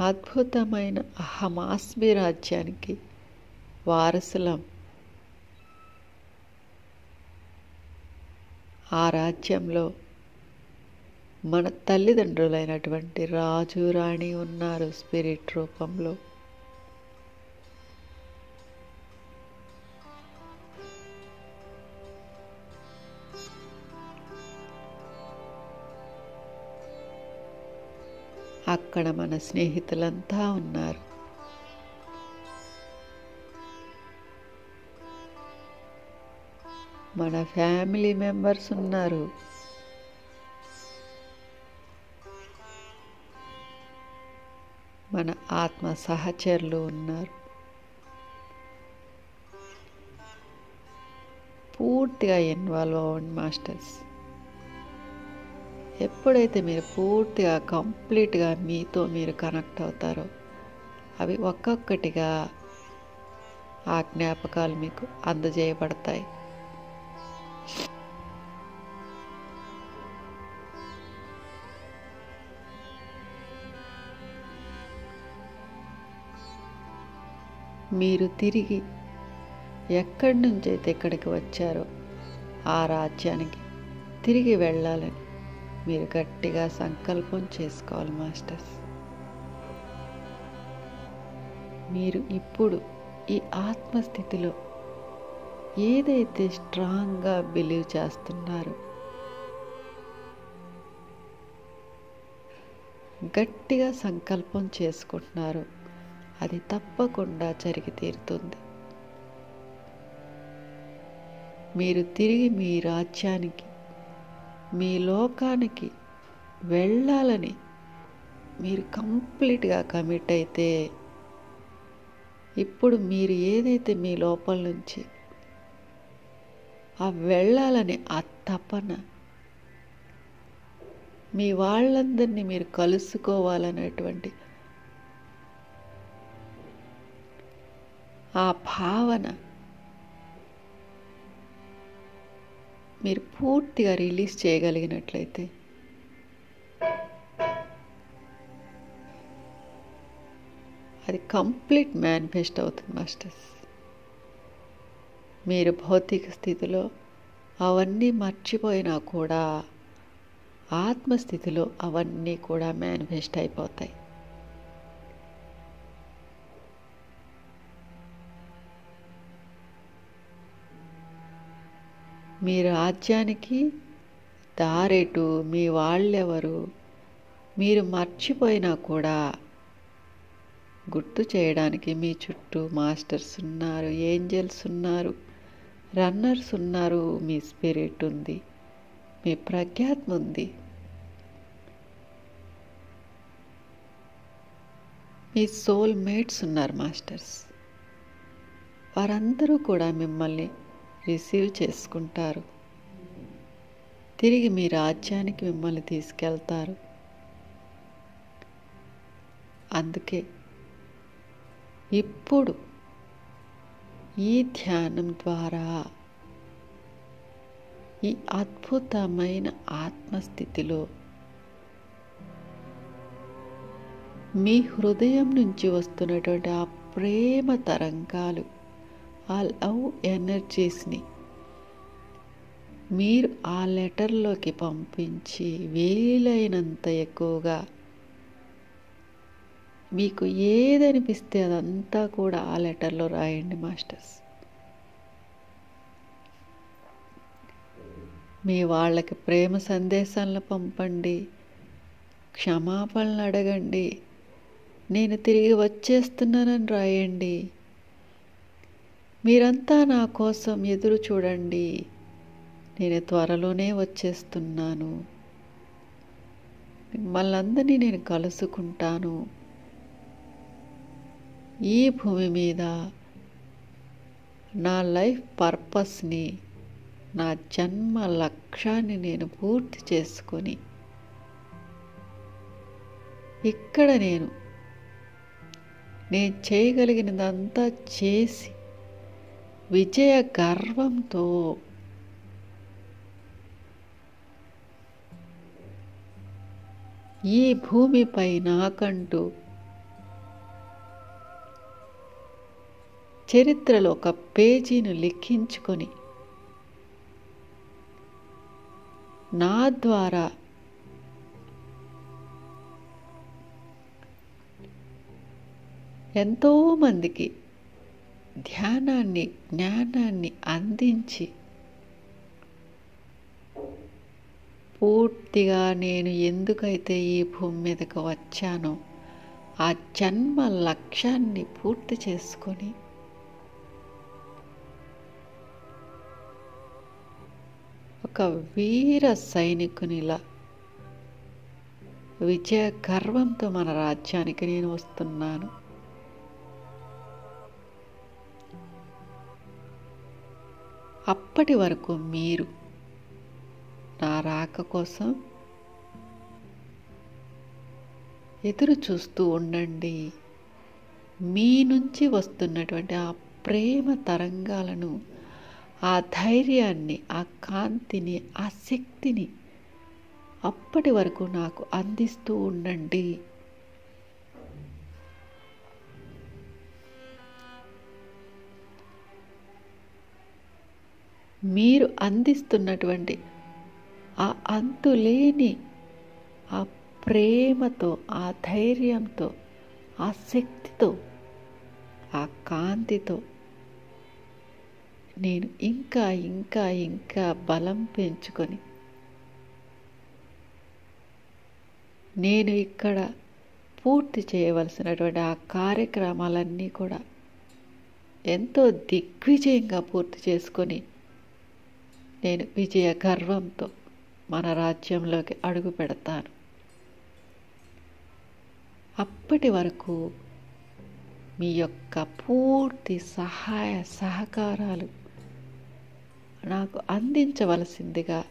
A: అద్భుతమైన అహమాస్మి రాజ్యానికి వారసులం. ఆ రాజ్యంలో మన తల్లిదండ్రులైనటువంటి రాజు రాణి ఉన్నారు స్పిరిట్ రూపంలో. అక్కడ మన స్నేహితులంతా ఉన్నారు. మన ఫ్యామిలీ మెంబర్స్ ఉన్నారు. మన ఆత్మ సహచరులు ఉన్నారు. పూర్తిగా ఇన్వాల్వ్ అవ్వండి మాస్టర్స్. ఎప్పుడైతే మీరు పూర్తిగా కంప్లీట్గా మీతో మీరు కనెక్ట్ అవుతారో అవి ఒక్కొక్కటిగా ఆ జ్ఞాపకాలు మీకు అందజేయబడతాయి. మీరు తిరిగి ఎక్కడి నుంచైతే ఇక్కడికి వచ్చారో ఆ రాజ్యానికి తిరిగి వెళ్ళాలని మీరు గట్టిగా సంకల్పం చేసుకోవాలి మాస్టర్స్. మీరు ఇప్పుడు ఈ ఆత్మస్థితిలో ఏదైతే స్ట్రాంగ్గా బిలీవ్ చేస్తున్నారో, గట్టిగా సంకల్పం చేసుకుంటున్నారో అది తప్పకుండా జరిగి తీరుతుంది. మీరు తిరిగి మీ రాజ్యానికి, మీ లోకానికి వెళ్ళాలని మీరు కంప్లీట్గా కమిట్ అయితే, ఇప్పుడు మీరు ఏదైతే మీ లోపల నుంచి ఆ వెళ్ళాలని ఆ తపన, మీ వాళ్ళందరినీ మీరు కలుసుకోవాలనేటువంటి ఆ భావన మీరు పూర్తిగా రిలీజ్ చేయగలిగినట్లయితే అది కంప్లీట్ మేనిఫెస్ట్ అవుతుంది మాస్టర్స్. మీరు భౌతిక స్థితిలో అవన్నీ మర్చిపోయినా కూడా ఆత్మస్థితిలో అవన్నీ కూడా మేనిఫెస్ట్ అయిపోతాయి. మీ రాజ్యానికి దారెటు, మీ వాళ్ళెవరు మీరు మర్చిపోయినా కూడా గుర్తు చేయడానికి మీ చుట్టూ మాస్టర్స్ ఉన్నారు, ఏంజల్స్ ఉన్నారు, రన్నర్స్ ఉన్నారు, మీ స్పిరిట్ ఉంది, మీ ప్రజ్ఞాత్మ ఉంది, మీ సోల్ మేట్స్ ఉన్నారు మాస్టర్స్. వారందరూ కూడా మిమ్మల్ని రిసీవ్ చేసుకుంటారు, తిరిగి మీ రాజ్యానికి మిమ్మల్ని తీసుకెళ్తారు. అందుకే ఇప్పుడు ఈ ధ్యానం ద్వారా ఈ అద్భుతమైన ఆత్మస్థితిలో మీ హృదయం నుంచి వస్తున్నటువంటి ఆ ప్రేమ తరంగాలు, ఆ లవ్ ఎనర్జీస్ని మీరు ఆ లెటర్లోకి పంపించి వీలైనంత ఎక్కువగా మీకు ఏదనిపిస్తే అదంతా కూడా ఆ లెటర్లో రాయండి మాస్టర్స్. మీ వాళ్ళకి ప్రేమ సందేశాలను పంపండి, క్షమాపణలు అడగండి, నేను తిరిగి వచ్చేస్తున్నానని రాయండి. మీరంతా నా కోసం ఎదురు చూడండి, నేను త్వరలోనే వచ్చేస్తున్నాను, మిమ్మల్ని అందరినీ నేను కలుసుకుంటాను, ఈ భూమి మీద నా లైఫ్ పర్పస్ని, నా జన్మ లక్ష్యాన్ని నేను పూర్తి చేసుకొని ఇక్కడ నేను చేయగలిగినదంతా చేసి విజయ గర్వంతో ఈ భూమిపై నాకంటూ చరిత్రలో ఒక పేజీని లిఖించుకొని నా ద్వారా ఎంతోమందికి ధ్యానాన్ని, జ్ఞానాన్ని అందించి పూర్తిగా నేను ఎందుకైతే ఈ భూమి మీదకు వచ్చానో ఆ జన్మ లక్ష్యాన్ని పూర్తి చేసుకొని ఒక వీర సైనికునిలా విజయ గర్వంతో మన రాజ్యానికి నేను వస్తున్నాను. అప్పటి వరకు మీరు నా రాక కోసం ఎదురు చూస్తూ ఉండండి. మీ నుంచి వస్తున్నటువంటి ఆ ప్రేమ తరంగాలను, ఆ ధైర్యాన్ని, ఆ కాంతిని, ఆ శక్తిని అప్పటి వరకు నాకు అందిస్తూ ఉండండి. మీరు అందిస్తున్నటువంటి ఆ అంతులేని ఆ ప్రేమతో, ఆ ధైర్యంతో, ఆ శక్తితో, ఆ కాంతితో నేను ఇంకా ఇంకా ఇంకా బలం పెంచుకొని నేను ఇక్కడ పూర్తి చేయవలసినటువంటి ఆ కార్యక్రమాలన్నీ కూడా ఎంతో దిగ్విజయంగా పూర్తి చేసుకొని నేను విజయ గర్వంతో మన రాజ్యంలోకి అడుగు పెడతాను. అప్పటి వరకు మీ యొక్క పూర్తి సహాయ సహకారాలు నాకు అందించవలసిందిగా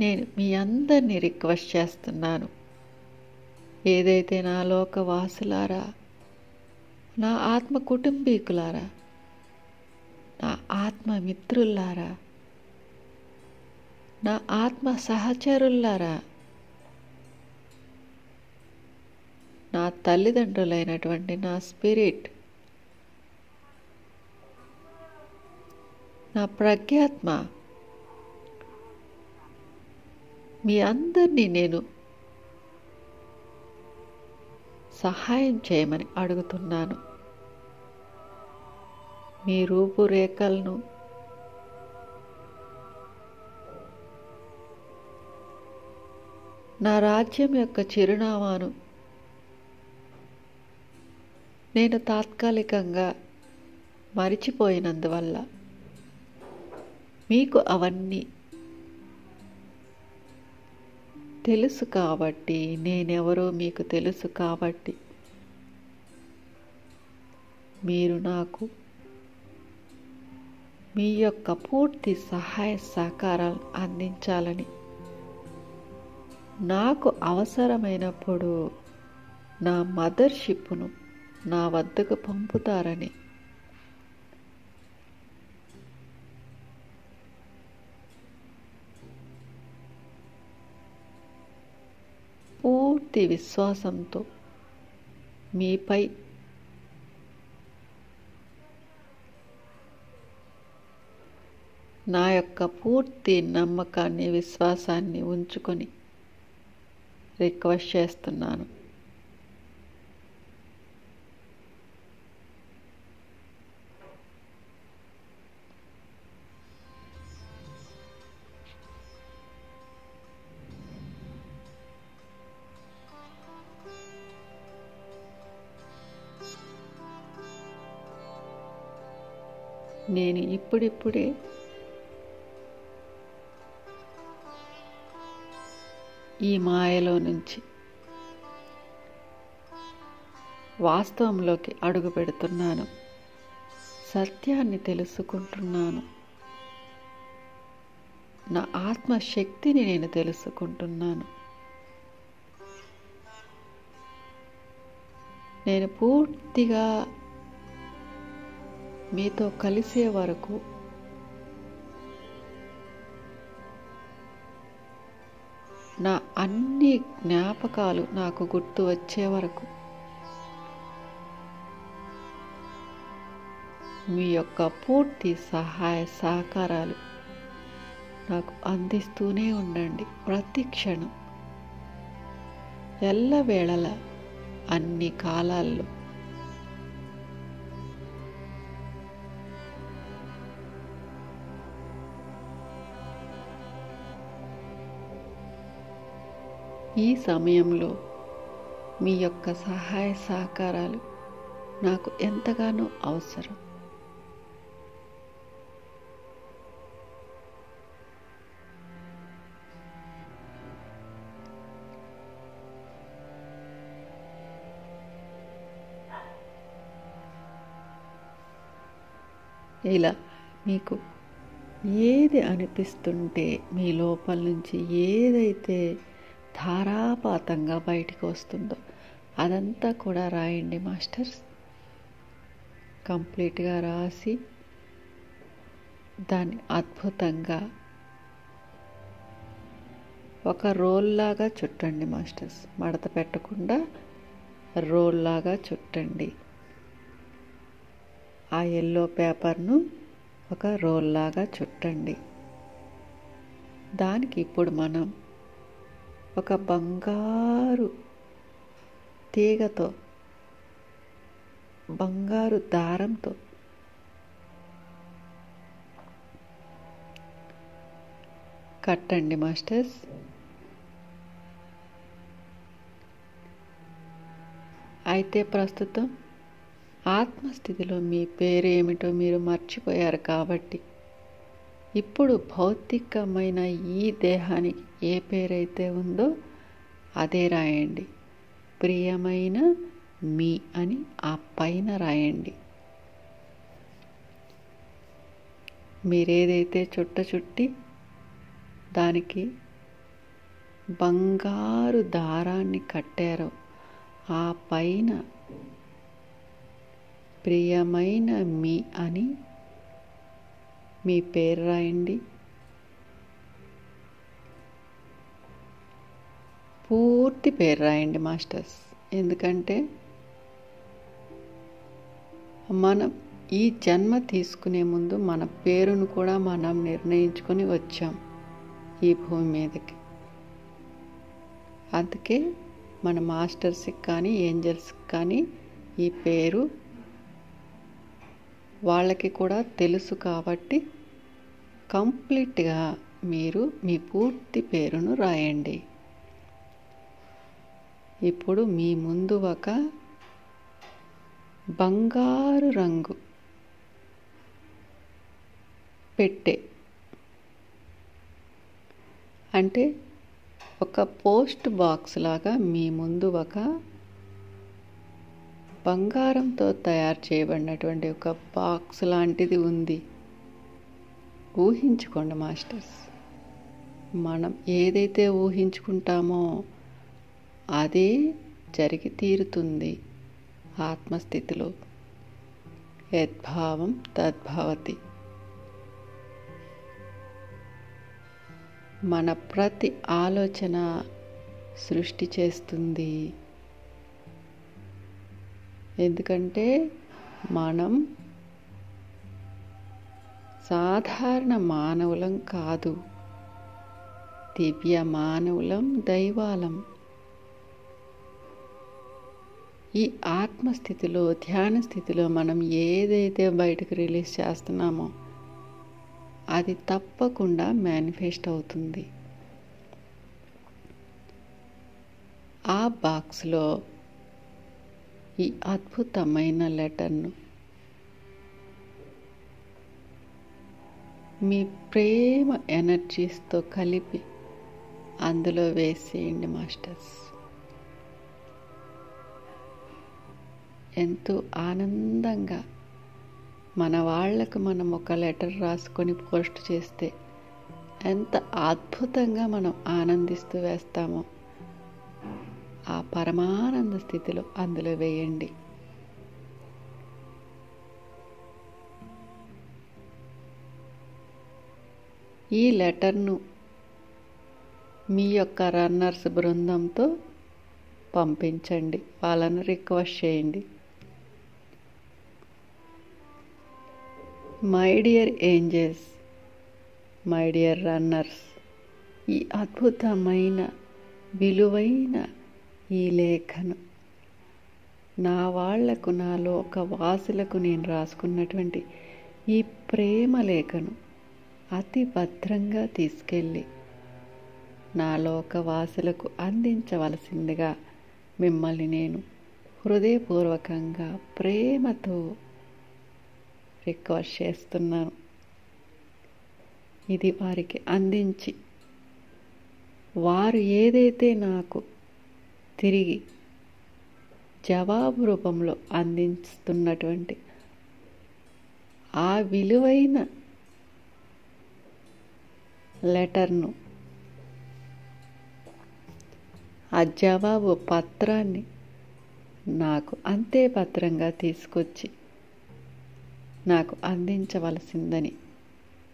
A: నేను మీ అందరినీ రిక్వెస్ట్ చేస్తున్నాను. ఏదైతే నా లోకవాసులారా, నా ఆత్మ కుటుంబీకులారా, నా ఆత్మ మిత్రులారా, నా ఆత్మ సహచరులారా, నా తల్లిదండ్రులైనటువంటి నా స్పిరిట్, నా ప్రజ్ఞాత్మ, మీ అందరినీ నేను సహాయం చేయమని అడుగుతున్నాను. మీ రూపురేఖలను, నా రాజ్యం యొక్క చిరునామాను నేను తాత్కాలికంగా మరిచిపోయినందువల్ల మీకు అవన్నీ తెలుసు కాబట్టి, నేనెవరో మీకు తెలుసు కాబట్టి మీరు నాకు మీ యొక్క పూర్తి సహాయ సహకారాలను అందించాలని, నాకు అవసరమైనప్పుడు నా మదర్షిప్ను నా వద్దకు పంపుతారని పూర్తి విశ్వాసంతో మీపై నా యొక్క పూర్తి నమ్మకాన్ని, విశ్వాసాన్ని ఉంచుకొని రిక్వెస్ట్ చేస్తున్నాను. నేను ఇప్పుడిప్పుడే ఈ మాయలో నుంచి వాస్తవంలోకి అడుగు పెడుతున్నాను. సత్యాన్ని తెలుసుకుంటున్నాను. నా ఆత్మశక్తిని నేను తెలుసుకుంటున్నాను. నేను పూర్తిగా మీతో కలిసే వరకు నా అన్ని జ్ఞాపకాలు నాకు గుర్తు వచ్చే వరకు మీ యొక్క పూర్తి సహాయ సహకారాలు నాకు అందిస్తూనే ఉండండి. ప్రతి క్షణం, ఎల్లవేళల, అన్ని కాలాల్లో. ఈ సమయంలో మీ యొక్క సహాయ సహకారాలు నాకు ఎంతగానో అవసరం. ఇలా మీకు ఏది అనిపిస్తుంటే, మీ లోపల నుంచి ఏదైతే ధారాపాతంగా బయటికి వస్తుందో అదంతా కూడా రాయండి మాస్టర్స్. కంప్లీట్గా రాసి దాన్ని అద్భుతంగా ఒక రోల్ లాగా చుట్టండి మాస్టర్స్. మడత పెట్టకుండా రోల్ లాగా చుట్టండి. ఆ ఎల్లో పేపర్ను ఒక రోల్ లాగా చుట్టండి. దానికి ఇప్పుడు మనం ఒక బంగారు తీగతో, బంగారు దారంతో కట్టండి మాస్టర్స్. అయితే ప్రస్తుతం ఆత్మస్థితిలో మీ పేరు ఏమిటో మీరు మర్చిపోయారు కాబట్టి ఇప్పుడు భౌతికమైన ఈ దేహానికి ఏ పేరైతే ఉందో అదే రాయండి. ప్రియమైన మీ అని ఆ పైన రాయండి. మీరేదైతే చుట్టి దానికి బంగారు దారాన్ని కట్టారో ఆ పైన ప్రియమైన మీ అని మీ పేరు రాయండి. పూర్తి పేరు రాయండి మాస్టర్స్. ఎందుకంటే మనం ఈ జన్మ తీసుకునే ముందు మన పేరును కూడా మనం నిర్ణయించుకొని వచ్చాం ఈ భూమి మీదకి. అందుకే మన మాస్టర్స్కి కానీ ఏంజల్స్కి కానీ ఈ పేరు వాళ్ళకి కూడా తెలుసు కాబట్టి కంప్లీట్గా మీరు మీ పూర్తి పేరును రాయండి. ఇప్పుడు మీ ముందు ఒక బంగారు రంగు పెట్టె, అంటే ఒక పోస్ట్ బాక్స్ లాగా మీ ముందు ఒక బంగారంతో తయారు చేయబడినటువంటి ఒక బాక్స్ లాంటిది ఉంది. ఊహించుకోండి మాస్టర్స్. మనం ఏదైతే ఊహించుకుంటామో అదే జరిగి తీరుతుంది ఆత్మస్థితిలో. యద్భావం తద్భవతి. మన ప్రతి ఆలోచన సృష్టి చేస్తుంది. ఎందుకంటే మనం సాధారణ మానవులం కాదు, దివ్య మానవులం, దైవాలం. ఈ ఆత్మస్థితిలో, ధ్యాన స్థితిలో మనం ఏదైతే బయటకు రిలీజ్ చేస్తున్నామో అది తప్పకుండా మేనిఫెస్ట్ అవుతుంది. ఆ బాక్స్లో ఈ అద్భుతమైన లెటర్ను మీ ప్రేమ ఎనర్జీస్తో కలిపి అందులో వేసేయండి మాస్టర్స్. ఎంతో ఆనందంగా మన వాళ్లకు మనం ఒక లెటర్ రాసుకొని పోస్ట్ చేస్తే ఎంత అద్భుతంగా మనం ఆనందిస్తూ వేస్తామో ఆ పరమానంద స్థితిలో అందులో వేయండి. ఈ లెటర్ను మీ యొక్క రన్నర్స్ బృందంతో పంపించండి. వాళ్ళను రిక్వెస్ట్ చేయండి. My dear angels, my dear runners, ఈ అద్భుతమైన విలువైన ఈ లేఖను నా వాళ్లకు, నా లోక వాసులకు నేను రాసుకున్నటువంటి ఈ ప్రేమ లేఖను అతి భద్రంగా తీసుకెళ్ళి నా లోకవాసులకు అందించవలసిందిగా మిమ్మల్ని నేను హృదయపూర్వకంగా ప్రేమతో రిక్వెస్ట్ చేస్తున్నాను. ఇది వారికి అందించి వారు ఏదైతే నాకు తిరిగి జవాబు రూపంలో అందిస్తున్నటువంటి ఆ విలువైన లెటర్ను, ఆ జవాబు పత్రాన్ని నాకు అంతే భద్రంగా తీసుకొచ్చి నాకు అందించవలసిందని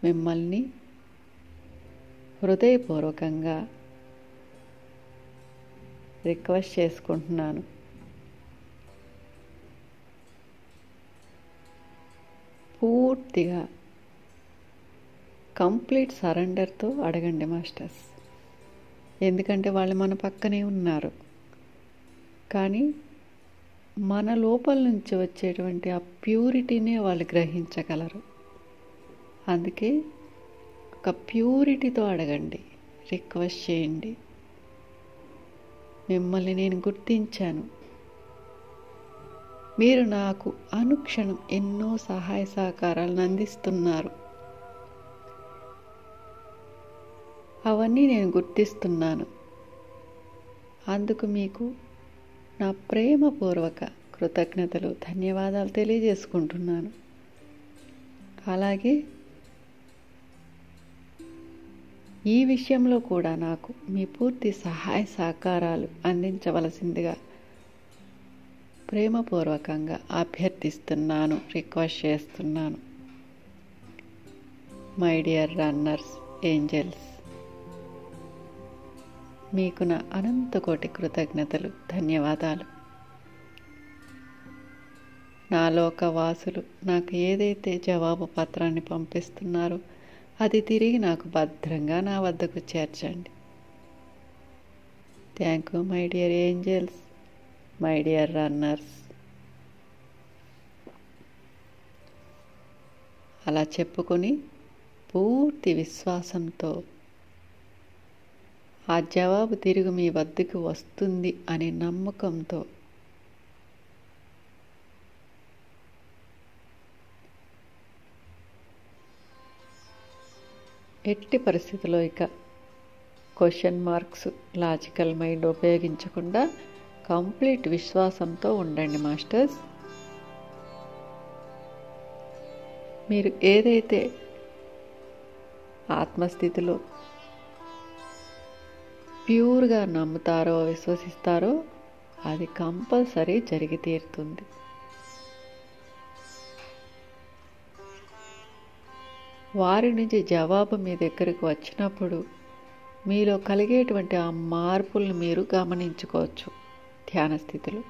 A: మిమ్మల్ని హృదయపూర్వకంగా రిక్వెస్ట్ చేసుకుంటున్నాను. పూర్తిగా కంప్లీట్ సరెండర్తో అడగండి మాస్టర్స్. ఎందుకంటే వాళ్ళు మన పక్కనే ఉన్నారు, కానీ మన లోపల నుంచి వచ్చేటువంటి ఆ ప్యూరిటీనే వాళ్ళు గ్రహించగలరు. అందుకే ఒక ప్యూరిటీతో అడగండి, రిక్వెస్ట్ చేయండి. మిమ్మల్ని నేను గుర్తించాను, మీరు నాకు అనుక్షణం ఎన్నో సహాయ సహకారాలను అందిస్తున్నారు, అవన్నీ నేను గుర్తిస్తున్నాను. అందుకు మీకు నా ప్రేమపూర్వక కృతజ్ఞతలు, ధన్యవాదాలు తెలియజేసుకుంటున్నాను. అలాగే ఈ విషయంలో కూడా నాకు మీ పూర్తి సహాయ సహకారాలు అందించవలసిందిగా ప్రేమపూర్వకంగా అభ్యర్థిస్తున్నాను, రిక్వెస్ట్ చేస్తున్నాను. మై డియర్ రన్నర్స్, ఏంజల్స్, మీకు నా అనంత కోటి కృతజ్ఞతలు, ధన్యవాదాలు. నా లోకవాసులు నాకు ఏదైతే జవాబు పత్రాన్ని పంపిస్తున్నారో అది తిరిగి నాకు భద్రంగా నా వద్దకు చేర్చండి. Thank you my dear angels, my dear runners. అలా చెప్పుకొని పూర్తి విశ్వాసంతో ఆ జవాబు తిరిగి మీ వద్దకు వస్తుంది అనే నమ్మకంతో ఎట్టి పరిస్థితిలో ఇక క్వశ్చన్ మార్క్స్, లాజికల్ మైండ్ ఉపయోగించకుండా కంప్లీట్ విశ్వాసంతో ఉండండి మాస్టర్స్. మీరు ఏదైతే ఆత్మస్థితిలో ప్యూర్గా నమ్ముతారో, విశ్వసిస్తారో అది కంపల్సరీ జరిగి తీరుతుంది. వారి నుంచి జవాబు మీ దగ్గరకు వచ్చినప్పుడు మీలో కలిగేటువంటి ఆ మార్పులను మీరు గమనించుకోవచ్చు ధ్యాన స్థితిలో.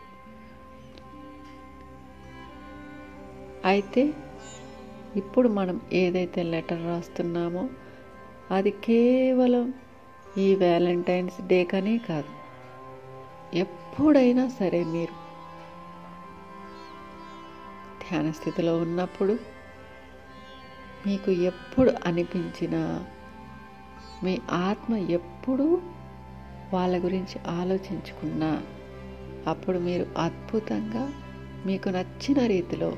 A: అయితే ఇప్పుడు మనం ఏదైతే లెటర్ రాస్తున్నామో అది కేవలం ఈ వ్యాలంటైన్స్ డే కనే కాదు, ఎప్పుడైనా సరే మీరు ధ్యాన స్థితిలో ఉన్నప్పుడు మీకు ఎప్పుడు అనిపించినా, మీ ఆత్మ ఎప్పుడు వాళ్ళ గురించి ఆలోచించుకున్నా అప్పుడు మీరు అద్భుతంగా మీకు నచ్చిన రీతిలో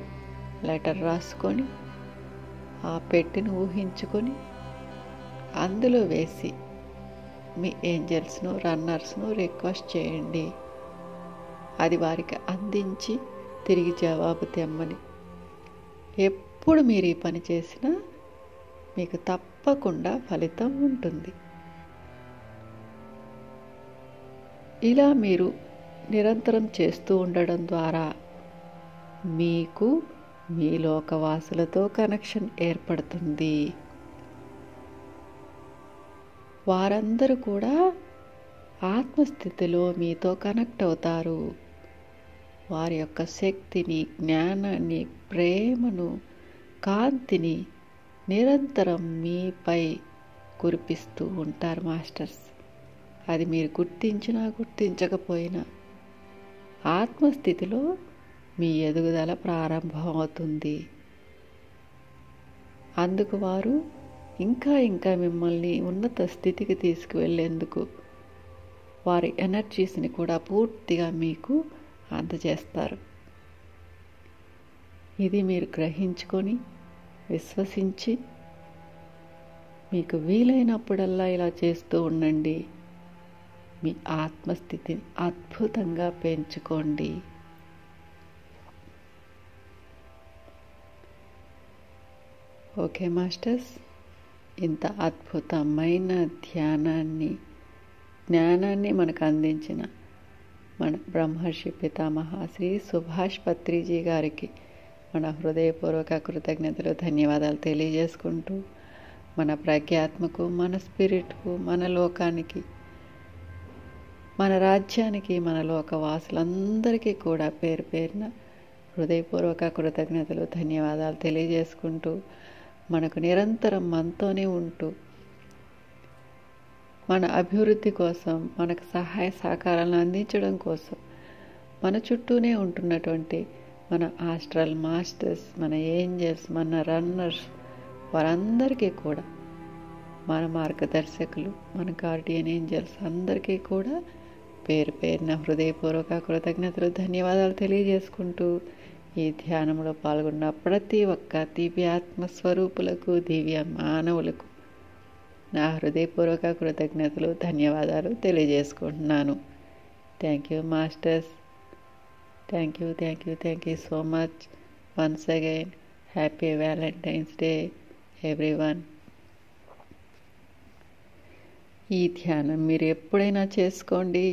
A: లెటర్ రాసుకొని ఆ పెట్టెను ఊహించుకొని అందులో వేసి మీ ఏంజల్స్ను, రన్నర్స్ను రిక్వెస్ట్ చేయండి. అది వారికి అందించి తిరిగి జవాబు తెమ్మని. ఎప్పుడు మీరు ఈ పని చేసినా మీకు తప్పకుండా ఫలితం ఉంటుంది. ఇలా మీరు నిరంతరం చేస్తూ ఉండడం ద్వారా మీకు మీ లోకవాసులతో కనెక్షన్ ఏర్పడుతుంది. వారందరూ కూడా ఆత్మస్థితిలో మీతో కనెక్ట్ అవుతారు. వారి యొక్క శక్తిని, జ్ఞానాన్ని, ప్రేమను, కాంతిని నిరంతరం మీపై కురిపిస్తూ ఉంటారు మాస్టర్స్. అది మీరు గుర్తించినా గుర్తించకపోయినా ఆత్మస్థితిలో మీ ఎదుగుదల ప్రారంభమవుతుంది. అందుకు వారు ఇంకా ఇంకా మిమ్మల్ని ఉన్నత స్థితికి తీసుకువెళ్ళేందుకు వారి ఎనర్జీస్ని కూడా పూర్తిగా మీకు అందజేస్తారు. ఇది మీరు గ్రహించుకొని విశ్వసించి మీకు వీలైనప్పుడల్లా ఇలా చేస్తూ ఉండండి. మీ ఆత్మస్థితిని అద్భుతంగా పెంచుకోండి. ఓకే మాస్టర్స్, ఇంత అద్భుతమైన జ్ఞానాన్ని మనకు అందించిన మన బ్రహ్మర్షి పితామహ శ్రీ సుభాష్ పత్రిజీ గారికి మన హృదయపూర్వక కృతజ్ఞతలు, ధన్యవాదాలు తెలియజేసుకుంటూ మన ప్రజ్ఞాత్మకు, మన స్పిరిట్కు, మన లోకానికి, మన రాజ్యానికి, మన లోకవాసులందరికీ కూడా పేరు పేరున హృదయపూర్వక కృతజ్ఞతలు, ధన్యవాదాలు తెలియజేసుకుంటూ మనకు నిరంతరం మనతోనే ఉంటూ మన అభివృద్ధి కోసం, మనకు సహాయ సహకారాలను అందించడం కోసం మన చుట్టూనే ఉంటున్నటువంటి మన ఆస్ట్రల్ మాస్టర్స్, మన ఏంజల్స్, మన రన్నర్స్ వారందరికీ కూడా, మన మార్గదర్శకులు, మన గార్డియన్ ఏంజల్స్ అందరికీ కూడా పేరు పేరున హృదయపూర్వక కృతజ్ఞతలు, ధన్యవాదాలు తెలియజేసుకుంటూ ఈ ధ్యానంలో పాల్గొన్న ప్రతి ఒక్క దివ్యాత్మ స్వరూపులకు, దివ్య మానవులకు నా హృదయపూర్వక కృతజ్ఞతలు, ధన్యవాదాలు తెలియజేసుకుంటున్నాను. Thank you masters. Thank you so much. Once again happy Valentine's day everyone. ఈ ధ్యానం మీరు ఎప్పుడైనా చేసుకోండి,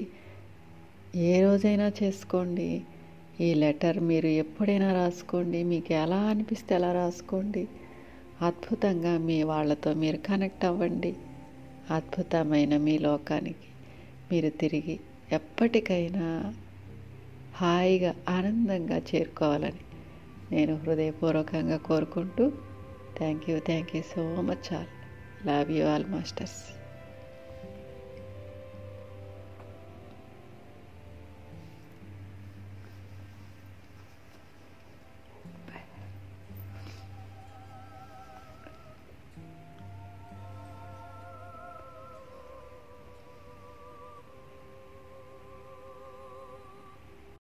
A: ఏ రోజైనా చేసుకోండి. ఈ లెటర్ మీరు ఎప్పుడైనా రాసుకోండి, మీకు ఎలా అనిపిస్తే అలా రాసుకోండి. అద్భుతంగా మీ వాళ్ళతో మీరు కనెక్ట్ అవ్వండి. అద్భుతమైన మీ లోకానికి మీరు తిరిగి ఎప్పటికైనా హాయిగా ఆనందంగా చేరుకోవాలని నేను హృదయపూర్వకంగా కోరుకుంటూ thank you so much all. Love you all masters.